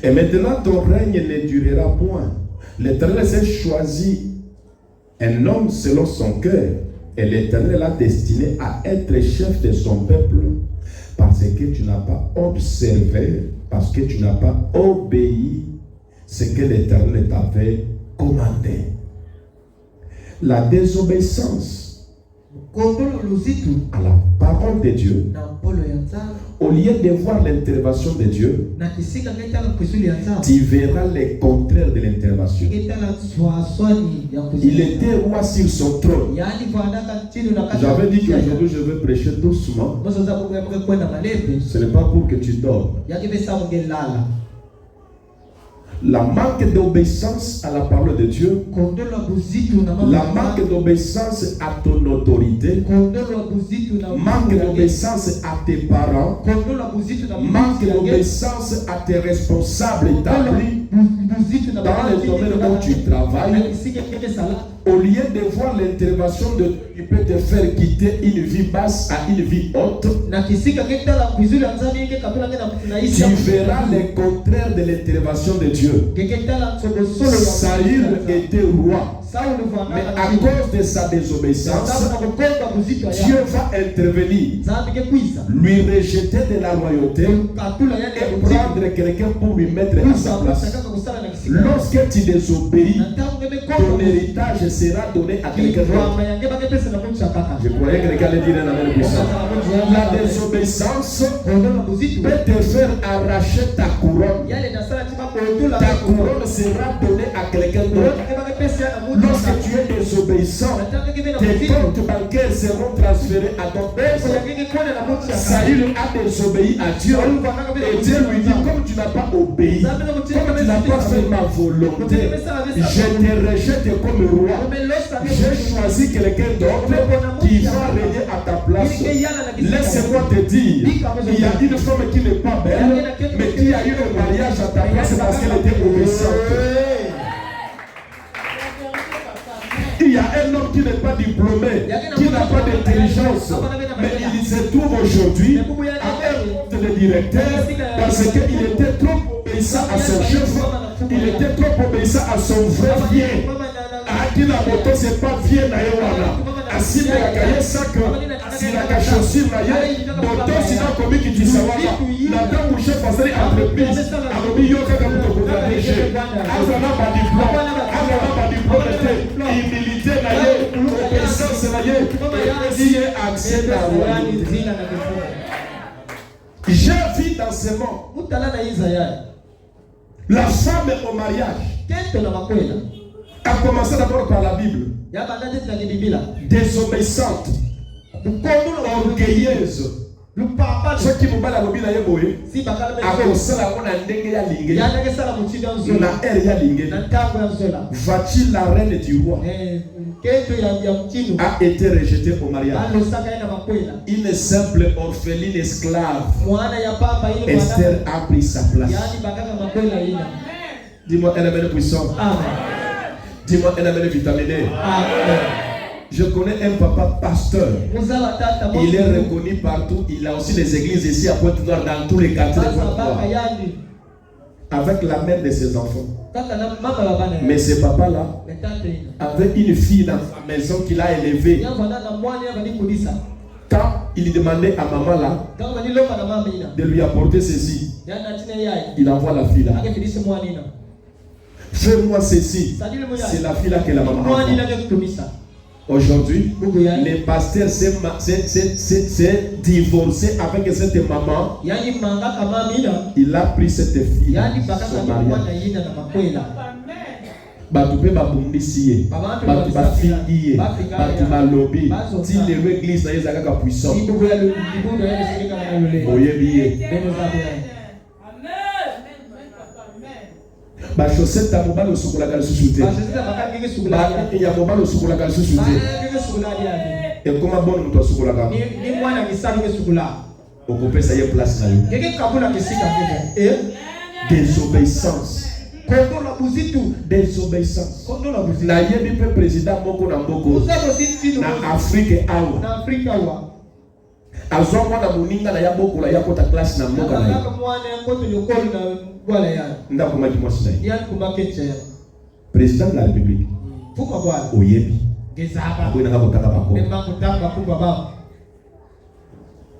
Et maintenant, ton règne ne durera point. L'Éternel s'est choisi un homme selon son cœur. Et l'Éternel l'a destiné à être chef de son peuple parce que tu n'as pas observé, parce que tu n'as pas obéi ce que l'Éternel t'avait commandé. La désobéissance à la parole de Dieu, au lieu de voir l'intervention de Dieu, tu verras le contraire de l'intervention. Il était roi sur son trône. J'avais dit qu'aujourd'hui je vais prêcher doucement. Ce n'est pas pour que tu dormes. La manque d'obéissance à la parole de Dieu, la manque d'obéissance à ton autorité, manque d'obéissance à tes parents, manque d'obéissance à tes responsables établis dans le domaine où tu travailles. Au lieu de voir l'intervention de Dieu qui peut te faire quitter une vie basse à une vie haute, tu verras le contraire de l'intervention de Dieu. Saül était roi, mais à cause de sa désobéissance, Dieu va intervenir, lui rejeter de la royauté et prendre quelqu'un pour lui mettre à sa place. Lorsque tu désobéis, ton héritage sera donné à quelqu'un d'autre. Je croyais que quelqu'un allait dire un amen puissant. La désobéissance peut te faire arracher ta couronne. Ta couronne sera donnée à quelqu'un d'autre. Lorsque tu es désobéissant, tes comptes bancaires seront transférés à ton père. Saül a désobéi à Dieu. Et Dieu lui dit, comme tu n'as pas obéi, comme tu n'as pas fait ma volonté, je te rejette comme roi. J'ai choisi quelqu'un d'autre qui va régner à ta place. Laisse-moi te dire, il y a une femme qui n'est pas belle, mais qui a eu un mariage à ta place parce qu'elle était obéissante. Il y a un homme qui n'est pas diplômé, qui n'a pas d'intelligence, mais il se trouve aujourd'hui à un poste de directeur parce qu'il était trop obéissant à son chef, il était trop obéissant à son vrai bien. Qui la moto c'est pas bien na yewana. Asile ya kaye sac, asile ya chaussure na ye, moto sina komi ki tisawaka. La tangu chef asali entreprise, akobi yo kaka muto protéger. Azana ba diplôme, humilité na ye, obéissance na ye, et accès à la royauté. J'ai vu dans ce monde la femme au mariage a commencé d'abord par la Bible. Désobéissante, orgueilleuse. Ceux qui m'ont la Bible, Vati, la reine du roi, a été rejetée au mariage. Une simple orpheline esclave, Esther a pris sa place. Dis-moi, elle est puissante. Dis-moi, elle est vitaminée. Je connais un papa pasteur. Il est reconnu partout. Il a aussi des églises ici à Pointe-Noire, dans tous les quartiers de Pointe-Noire. Avec la mère de ses enfants. Mais ce papa-là avait une fille dans sa maison qu'il a élevée. Quand il demandait à maman là de lui apporter ceci, il envoie la fille là. Fais-moi ceci. C'est la fille là que la maman envoie. Aujourd'hui, les pasteurs s'est divorcé avec cette maman. Il a pris cette fille. Son mariage. Batoupe babundisiye, batu bafingiye, batu balobi. Si l'église na yezaka puissant. Boyebiye. Ba chaussette à mobile au soukolaga le sous-souté. Ba il y a mobile au soukolaga le sous-souté. Et comment bon nous toi soukolaga? Ni mwana kisali ke soukula. Okope ça y est place na yo. Et désobéissance. Désobéissance. Na yebi pe président moko na mboko. Na Afrique awa. Azwa mwana muninga na ya boko la ya kota classe na mboka na yo. Président de la République. Oyebi.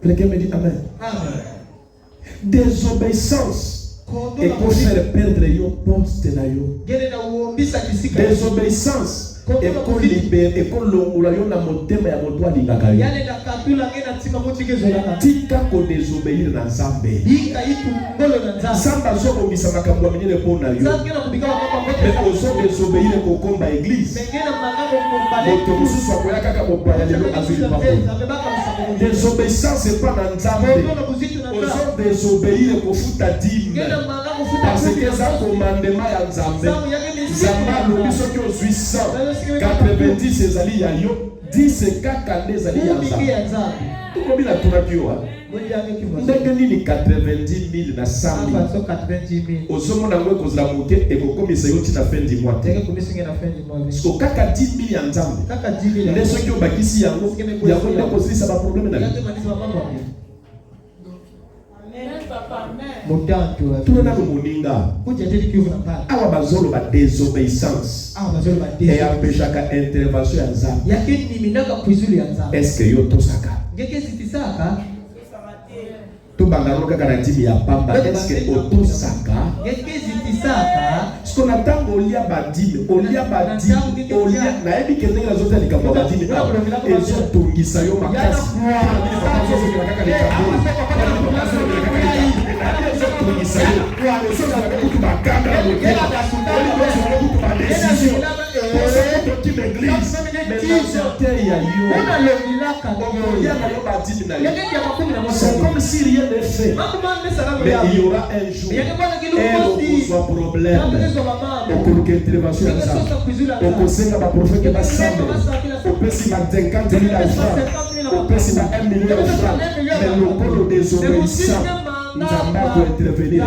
Quelqu'un me dit Amen. Désobéissance. Et pour faire perdre yo poste na yo. Désobéissance. Et qu'on libère, et qu'on l'ongola yo na motema ya moto alingaka yo. Tika ko désobéir na Nzambe. Samba zoko bisa makambo minene pona yo. Mais ozo désobéir ko komba église. Moto mususu akoya kaka bopaya lelo azuli papa. Désobéissance c'est pas dans Nzambe. Aux désobéir pour foutre ta dîme. Parce que ça commandement ya Nzambe. Nzambe alobi soki ozwi 190 ezali ya yo, 10 kaka nde ezali ya Nzambe. Tukobi na tunaki yo. Ndenge nini 90 000 na 100 000 ozomona ngo ekozala moke ekokomisa yo ntina fin du mois te. So kaka 10 000 ya Nzambe nde soki obakisi yango nde kozilisa baprobleme na yo. Tunana moninga awa bazoloba désobéissance eyambeshaka intervention ya Nzambe. Est-ce que yo tosaka tobanga kaka na dimi ya pamba? Est-ce que otosaka ce qu'on attend olia badime olia nayebi kendenge nazota likambo ya badime ezotungisa yo makasi c'est comme si rien n'est fait, mais il y aura un jour et on problème au intervention au conseil ma prophète au pesi ma 50 000 francs au pesi ma 1 million de francs, mais le pôle désobéissant Nzambe peut intervenir.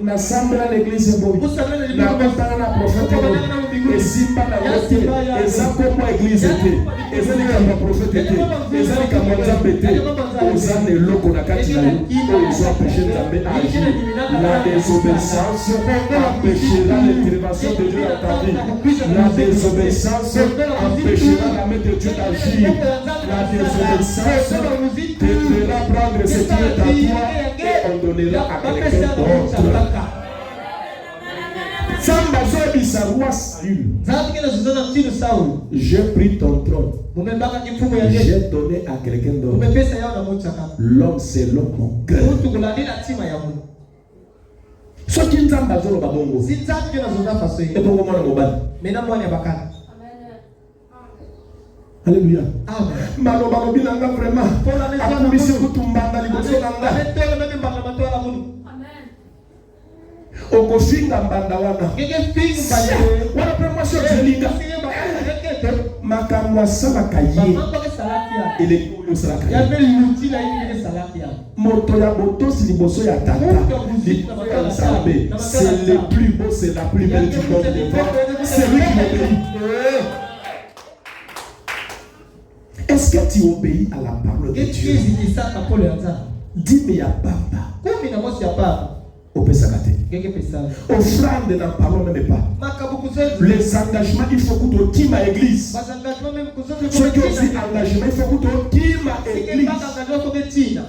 L'assemblée à l'église Bobi. La compagnie la prophète Bobi. Et Simba la voté. Et ça comme l'église était. Et ça comme prophète était. Et ça comme Nzambe était. Aux années locaux na kati na yo. Ils ont empêché Nzambe à agir. La désobéissance empêchera l'intervention de Dieu dans ta vie. La désobéissance empêchera la main de Dieu d'agir. La désobéissance te fera prendre ce qui est à toi. Et on donnera à quelqu'un d'autre. J'ai pris ton trône. J'ai donné à quelqu'un d'autre. L'homme c'est l'homme mon cœur. Ce qui nous a besoin de bongo. Et pour moi le mobile. Alléluia. Maloba mobilanga vraiment. Akumisi kutumbanda liboso nanga. Okofinga mbanda wana. Wana promotion zelinga. Makamwa sala kaye. Ele kuyo sala kaye. Moto ya botosi liboso ya tata. C'est le plus beau, c'est la plus belle du monde. C'est lui qui m'obéit. Est-ce que tu obéis à la parole de Dieu? Dis-moi ya papa. Opesakate. Offrande n'en parlons même pas. Les engagements, il faut que tu aies ma église. Ceux qui ont dit engagement, il faut que tu aies ma église.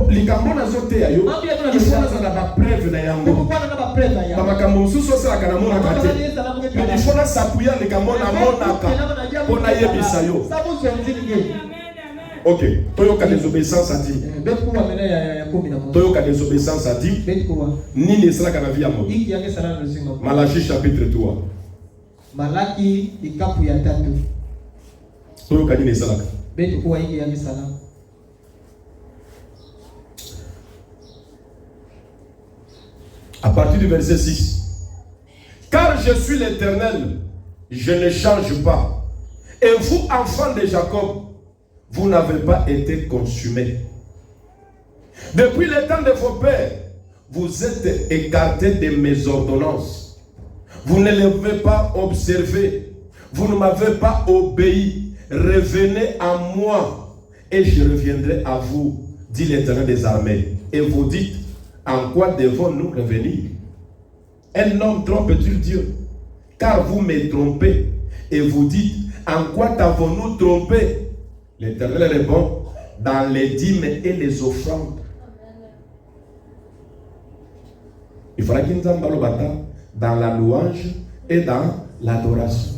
Likambo na zote ya yo il faut na ba preuve na yango ba makambo suso sala kana mona kate il faut na sapuya likambo na monaka pona yebisa yo. OK, toyoka désobéissance a dit toyoka désobéissance a dit nini sala kana via mo Malachie chapitre 3 Malaki ikapu ya 3 toyoka nini sala betu kuwa hiki yangi salama. À partir du verset 6. Car je suis l'Éternel, je ne change pas. Et vous, enfants de Jacob, vous n'avez pas été consumés. Depuis le temps de vos pères, vous êtes écartés de mes ordonnances. Vous ne l'avez pas observé. Vous ne m'avez pas obéi. Revenez à moi et je reviendrai à vous, dit l'Éternel des armées. Et vous dites, en quoi devons-nous revenir? Un homme trompe-t-il Dieu? Car vous me trompez. Et vous dites, en quoi t'avons-nous trompé? L'Éternel répond, dans les dîmes et les offrandes. Il faudra qu'il nous en dans la louange et dans l'adoration.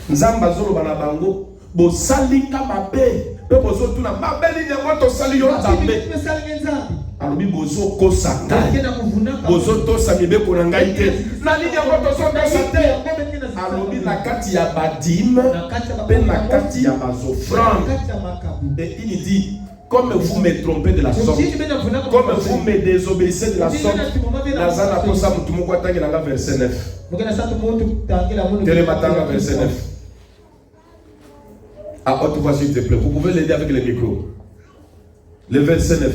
Nzamba zolo bana bango bo salinga mabe pe bozo tuna mabe ni nyango to sali yo nzambe alobi bozo kosa ngai bozo tosa mibeko na ngai te na nini yango tozo tosa te alobi na kati ya badime pe na kati ya bazofrande. Et il dit comme vous me trompez de la sorte, comme vous me désobéissez de la sorte, Nazana posa mutu moko atangi nanga verset 9. Télématanga verset 9. À haute voix s'il te plaît, vous pouvez l'aider avec le micro. Le verset 9.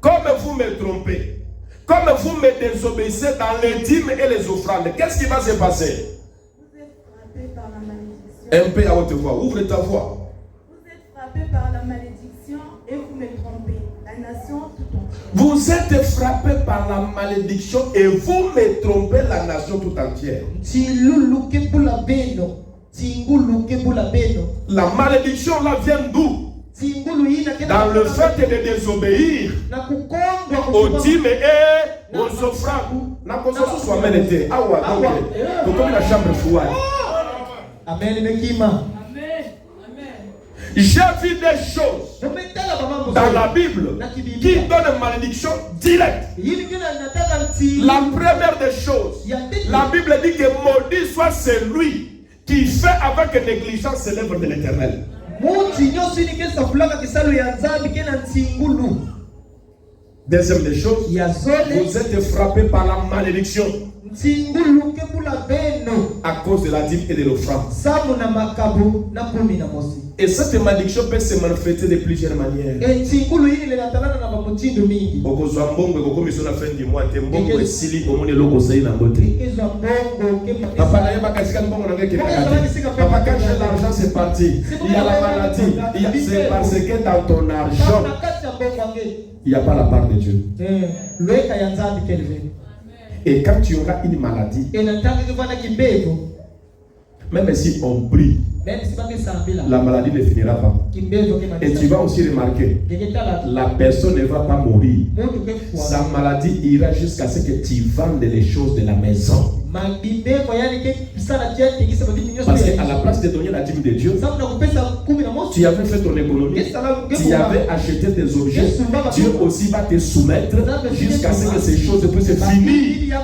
Comme vous me trompez, comme vous me désobéissez dans les dîmes et les offrandes, qu'est-ce qui va se passer? Vous êtes frappé par la malédiction. Un peu à haute voix, ouvre ta voix. Vous êtes frappé par la malédiction et vous me trompez, la nation tout entière. Vous êtes frappé par la malédiction et vous me trompez, la nation tout entière. La malédiction là vient d'où? Dans le fait de désobéir aux dîmes et aux offrandes. J'ai vu des choses dans la Bible qui donnent une malédiction directe. La première des choses, la Bible dit que maudit soit celui qui fait avec négligence l'œuvre de l'Éternel. Deuxième des choses, vous êtes frappé par la malédiction à cause de la dîme et de l'offrande. Et cette malédiction peut se manifester de plusieurs manières. Papa, quand j'ai l'argent, c'est parti. Il y a la maladie. C'est parce que dans ton argent, il n'y a pas la part de Dieu. Et quand tu auras une maladie, même si on prie, la maladie ne finira pas. Et tu vas aussi remarquer, la personne ne va pas mourir. Sa maladie ira jusqu'à ce que tu vendes les choses de la maison. Parce qu'à la place de donner la dîme de Dieu, tu avais fait ton économie, tu avais acheté des objets. Dieu aussi va te soumettre jusqu'à ce que ces choses puissent finir.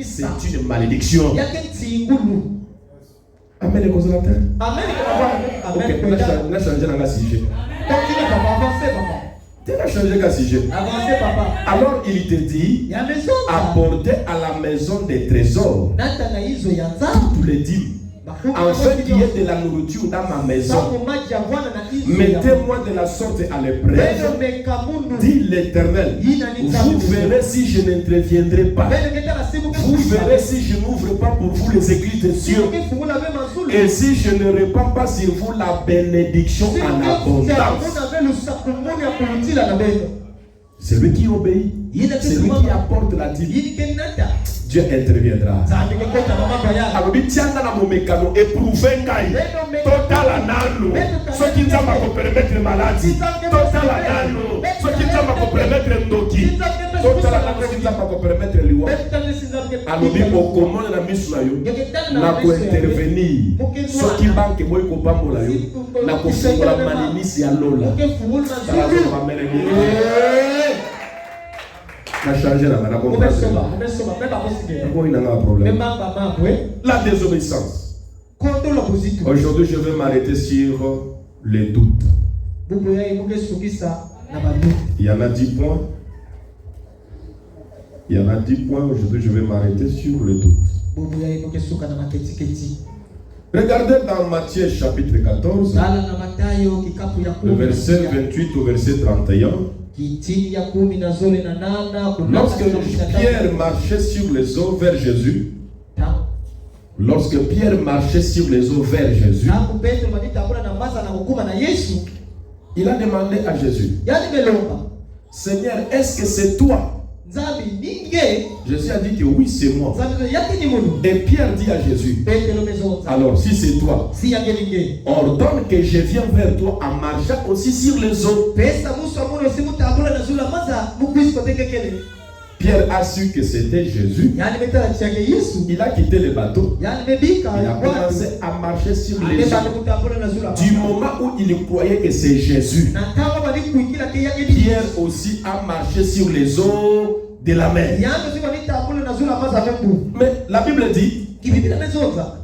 C'est une malédiction. Amen les consommateurs. Amen. Ok, on a changé dans le sujet. Tu as changé le sujet. Alors il te dit apporter à la maison des trésors tous les dîmes. Afin qu'il y ait de la nourriture dans ma maison. Mettez-moi de la sorte à l'épreuve, dit l'Éternel. Vous verrez si je n'interviendrai pas. Vous verrez si je n'ouvre pas pour vous les églises des cieux. Et si je ne répands pas sur vous la bénédiction en abondance. Celui qui obéit, celui qui apporte la dîme, Dieu interviendra. Alors, tiens dans mon mécano, éprouvez Ngai. Total analo. Ce qui t'a pas permettre maladie. Total analo. Ce qui t'a pas permettre ndoki. Total analo. Ce qui t'a pas permettre liwa. Alors, au comment la mise na yo, na ko intervenir. Ce qui banque moi ko pambola yo, na ko fungola malinisi ya lola. La désobéissance. Aujourd'hui, je vais m'arrêter sur les doutes. Il y en a 10 points. Il y en a 10 points. Aujourd'hui, je vais m'arrêter sur le doute. Regardez dans Matthieu chapitre 14, le verset 28 au verset 31. Lorsque Pierre marchait sur les eaux vers Jésus, il a demandé à Jésus, Seigneur, est-ce que c'est toi? Jésus a dit que oui, c'est moi. Et Pierre dit à Jésus, alors si c'est toi, ordonne que je vienne vers toi en marchant aussi sur les eaux. Pierre a su que c'était Jésus. yani betala chake Yesu Il a quitté le bateau. yani bebika Il a commencé à marcher sur les eaux. Du moment où il croyait que c'est Jésus, Pierre aussi a marché sur les eaux de la mer. Mais la Bible dit,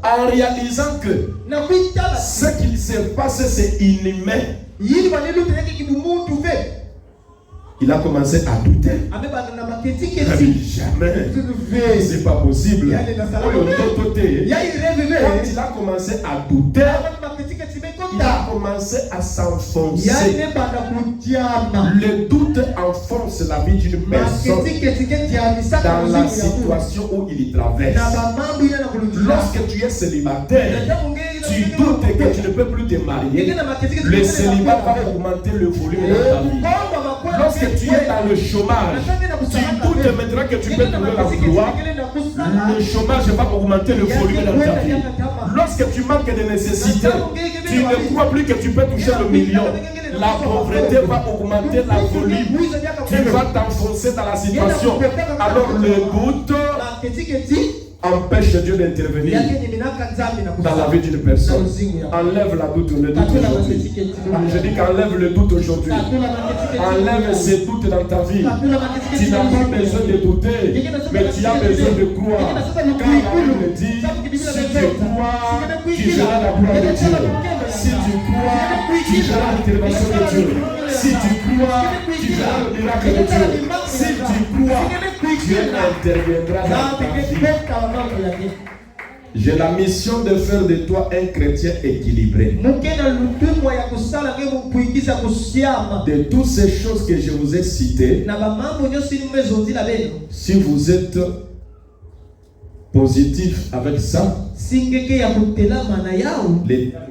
en réalisant que ce qu'il se passe, c'est inhumain, il a commencé à douter. Jamais, c'est pas possible. Quand il a commencé à douter, il a commencé à s'enfoncer. Le doute enfonce la vie d'une personne dans la situation où il traverse. Lorsque tu es célibataire, tu doutes que tu ne peux plus te marier. Le célibat va augmenter le volume de ta vie. Lorsque tu es dans le chômage, tu doutes maintenant que tu peux trouver l'emploi. Le chômage va augmenter le volume dans ta vie. Lorsque tu manques de nécessité, tu ne crois plus que tu peux toucher le million. La pauvreté va augmenter la volume. Tu vas t'enfoncer dans la situation. Alors le doute empêche Dieu d'intervenir dans la vie d'une personne. Enlève la doute, le doute aujourd'hui. Je dis qu'enlève le doute aujourd'hui. Enlève ces doutes dans ta vie. Tu n'as pas besoin de douter, mais tu as besoin de croire. Car la Bible dit, si tu crois, tu verras la gloire de Dieu. Si tu crois, tu verras l'intervention de Dieu. Si tu crois, tu verras le miracle de Dieu. Si tu crois, Dieu interviendra dans ta vie. J'ai la mission de faire de toi un chrétien équilibré. De toutes ces choses que je vous ai citées, si vous êtes positif avec ça, il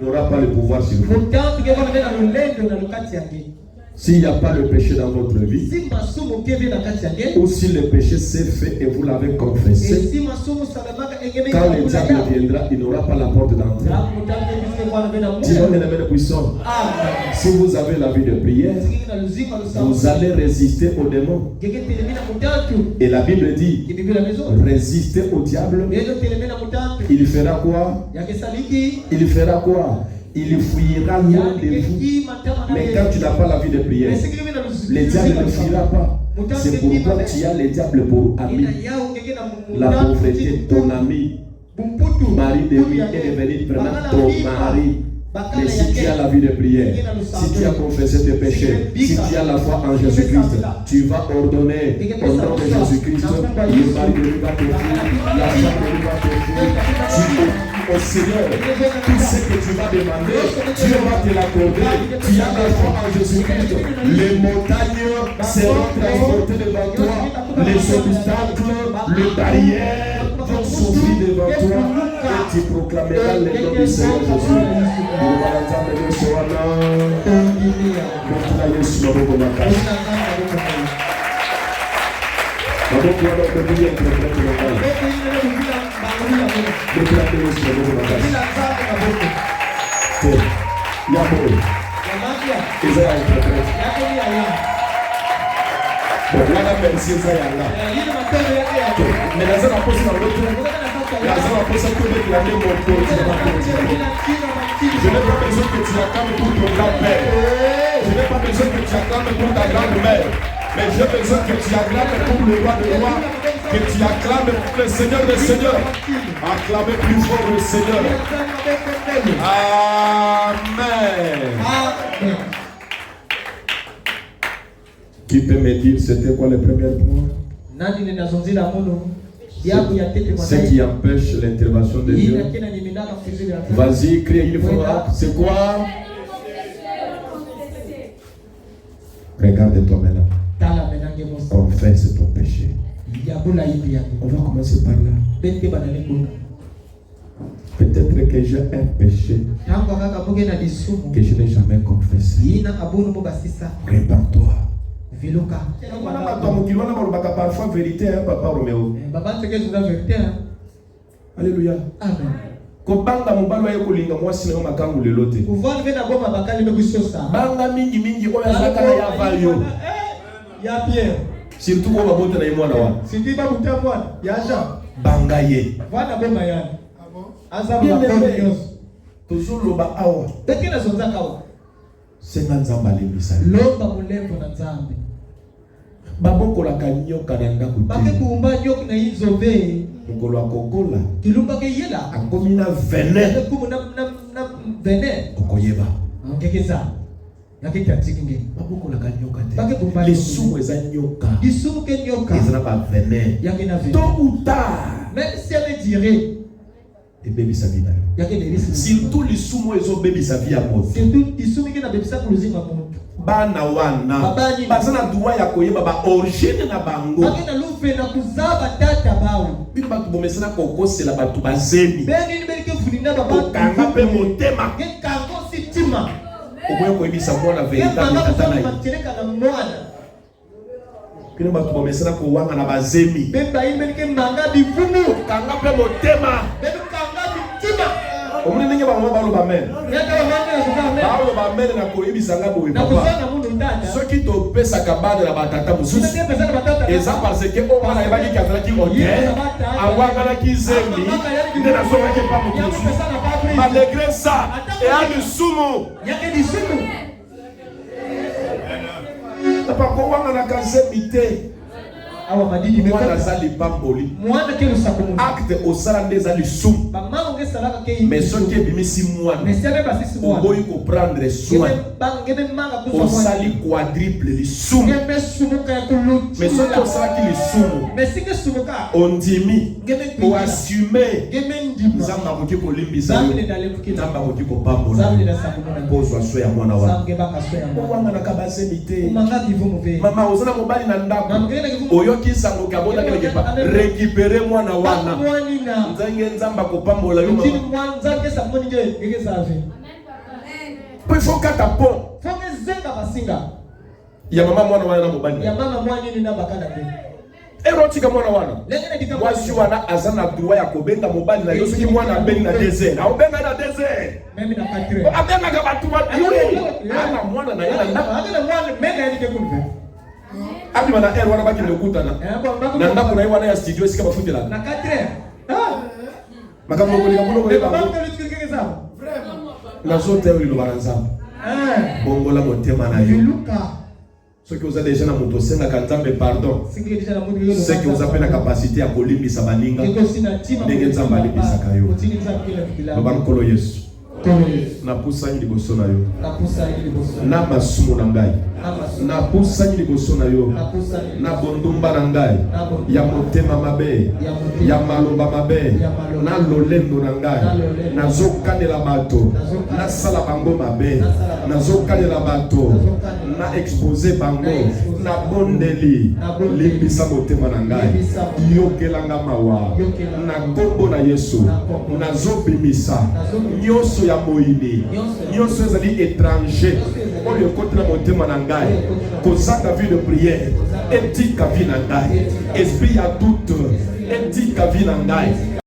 n'aura pas le pouvoir sur vous. S'il n'y a pas le péché dans votre vie, ou si le péché s'est fait et vous l'avez confessé, quand le diable viendra, il n'aura pas la porte d'entrée. Si vous avez la vie de prière, vous allez résister aux démons. Et la Bible dit, résister au diable, il fera quoi? Il fera quoi? Il fuira loin de vous. Mais quand tu n'as pas la vie de prière, le diable ne fuira pas. C'est pourquoi tu as le diable pour ami. La pauvreté, ton ami. Mari de lui est devenu vraiment ton mari. Mais si tu as la vie de prière, si tu as confessé tes péchés, si tu as la foi en Jésus-Christ, tu vas ordonner au nom de Jésus-Christ, le mari de lui va te fuir, la femme de lui va te fuir. Au Seigneur, tout ce que tu vas demander, Dieu va te l'accorder. Tu as la foi en Jésus-Christ. Les montagnes seront transportées devant toi. Les obstacles, les barrières vont s'ouvrir devant toi. Et tu proclameras le nom du Seigneur Jésus. Je n'ai pas besoin que tu acclames pour ton grand-père. Je n'ai pas besoin que tu acclames pour ta grand-mère. Mais j'ai besoin que tu acclames pour le roi de roi. Que tu acclames pour le Seigneur des Seigneurs. Acclamez plus fort le Seigneur. Amen. Amen. Qui peut me dire c'était quoi le premier point? Ce qui empêche l'intervention de Dieu. Vas-y, crie une fois. C'est quoi? Regarde-toi maintenant. Confesse ton péché. On va commencer par là. Peut-être que j'ai un péché que je n'ai jamais confessé. Répands-toi. Parfois vérité, hein, papa Roméo. Alléluia. Amen. Kobanga mobalo ya kolinga mwasi na makangu lelote. Banga mingi oya zaka ya valio. Ya Pierre. Surtout quand on va monter dans les mois. Si tu vas monter à moi, il y a Jean. Bangaye. Voilà, bon, Mayan. Azam, Bien la bonne aimé. news. Toujours le bas awa. Dès qu'il a son zakawa. C'est Nanzamba les misali. L'homme va mouler pour Nanzambe. Baboko la kanyo kananda Parce kuti. que Bumba Nyok na Izove. Mokolo akokola. Kilumba ke yela. Akomina venin. Comme na venin. Okoyeba. Qu'est-ce ça? Na kita tikinge. Baboko la kanyo Parce que kate. Bumba Les sous eza nyoka. Isumu ke nyoka. Ils ont pas venin. Yakina venin. Tôt ou tard. Même si elle dirait. Et baby sa vie. Yakina venin. Surtout les sous moi ils ont baby sa vie à mort. Surtout isumu ke na bebisa kuluzinga muntu. Bana wana. Bazana duwa ya koyeba ba origine na bango. Bakina lufe na kuzaba tata bawo. Bino batu bomesana kokosela batu bazemi. Beni belike fulina baba. Kanga pe motema. Ke kango sitima. Okoyo koyebisa mwana véritable tata na ye. Bino batu bomesana kowanga na bazemi. Bemba belike manga bivumu. Kanga pe motema. Beni kanga bitima. Omuni ninge ba mama balo ba men. Yaka manga na kuzaba. Balo ba men na koyebisa nga boye Na papa. kuzana mundu ndanda. Soki to pesa kabane na batata mususu. Sina pesa na batata. Eza parce que o mwana ebaki kazala ki hotel. Awanga na kizemi. Ndena soka ke pa mususu. Malgré ça, et à l'isumu. Yake di sumu. Papa ko wanga na kazemi te. Awa madidi Mwana mekota. zali pamboli. Mwana ke lusakumu. Acte au salande zali sum. Bamama nge salaka ke. Mais soki ebimisi mwana. Mais si avait passé ce mois. Oboyi ko prendre soin. Ngebe manga Au kuzo. sali quadruple lisum. Ngebe sumuka ya kulu. Mais soki osalaki lisumu. Mais si que sumuka. Ondimi. Ngebe Pour assumer. Ngebe ndima. Nzamba koki kolimbisa yo. Zambe ndale kukila. Nzamba koki kopambola. Zambe ndasakumuna. Kozwa so ya mwana wa. Zambe baka so ya mwana. Wanga na kabasemi te. Umanga bivumu ve. Mama ozana mobali na ndako. Mamgena kivumu. Oyoki sango kabota kele kepa. Récupérer mwana wana. Mwani na. Nzange nzamba kopambola yo Mtini mama. mwanza kesa mwani nje. Ngeke zave. Po il faut kata pont. Fonge zenga basinga. Ya mama mwana wana na mobali. Ya mama mwani ni na bakana ke. Erotika mwana wana. Lengena dika Mwasi wana azana droit ya kobenga mobali na yo soki mwana abengi na désert. Aobenga na désert. Mimi na 4. Abenga ka batu wa diwe. Ana mwana na yana ndako. Hakuna mwana mega yani kekunve. Abi mana air wana baki lekutana. Na ndako na wana ya studio sika bafuti la. Na 4. Ah. Makambo kolika muno kolika. Baba mkalitikike sawa. Na zote uli lo baranzamba. Bongola motema na yo. Luka. Ceux qui ont déjà na moto senga kanzambe pardon. Singelisha na mundu yolo. Ceux qui ont appelé la capacité à kolimbisa baninga. Kiko sina tima. Ndenge nzamba alibisaka yo. Kotini nzamba kila kila. Baba nkolo Yesu. Toye. Napusani liboso na yo. Napusa ili boso. Na masumu na ngai. Napusani liboso na yo. Na bondumba na ngai. Ya motema mabe. Ya maloba mabe. Na lolendo na ngai. Nazokanela bato. Nasala bango mabe. Nazokanela bato. Na expose bango. Na bondeli. Limbisa motema na ngai. Yokelanga mawa. Na kombo na Yesu. Nazobimisa. Nyonso ya moyini. Nyonso ezali étranger. Oyo kote na motema na ngai. Kozanga vie de prière. Etika vie na ngai. Esprit ya doute. Etika vie na ngai.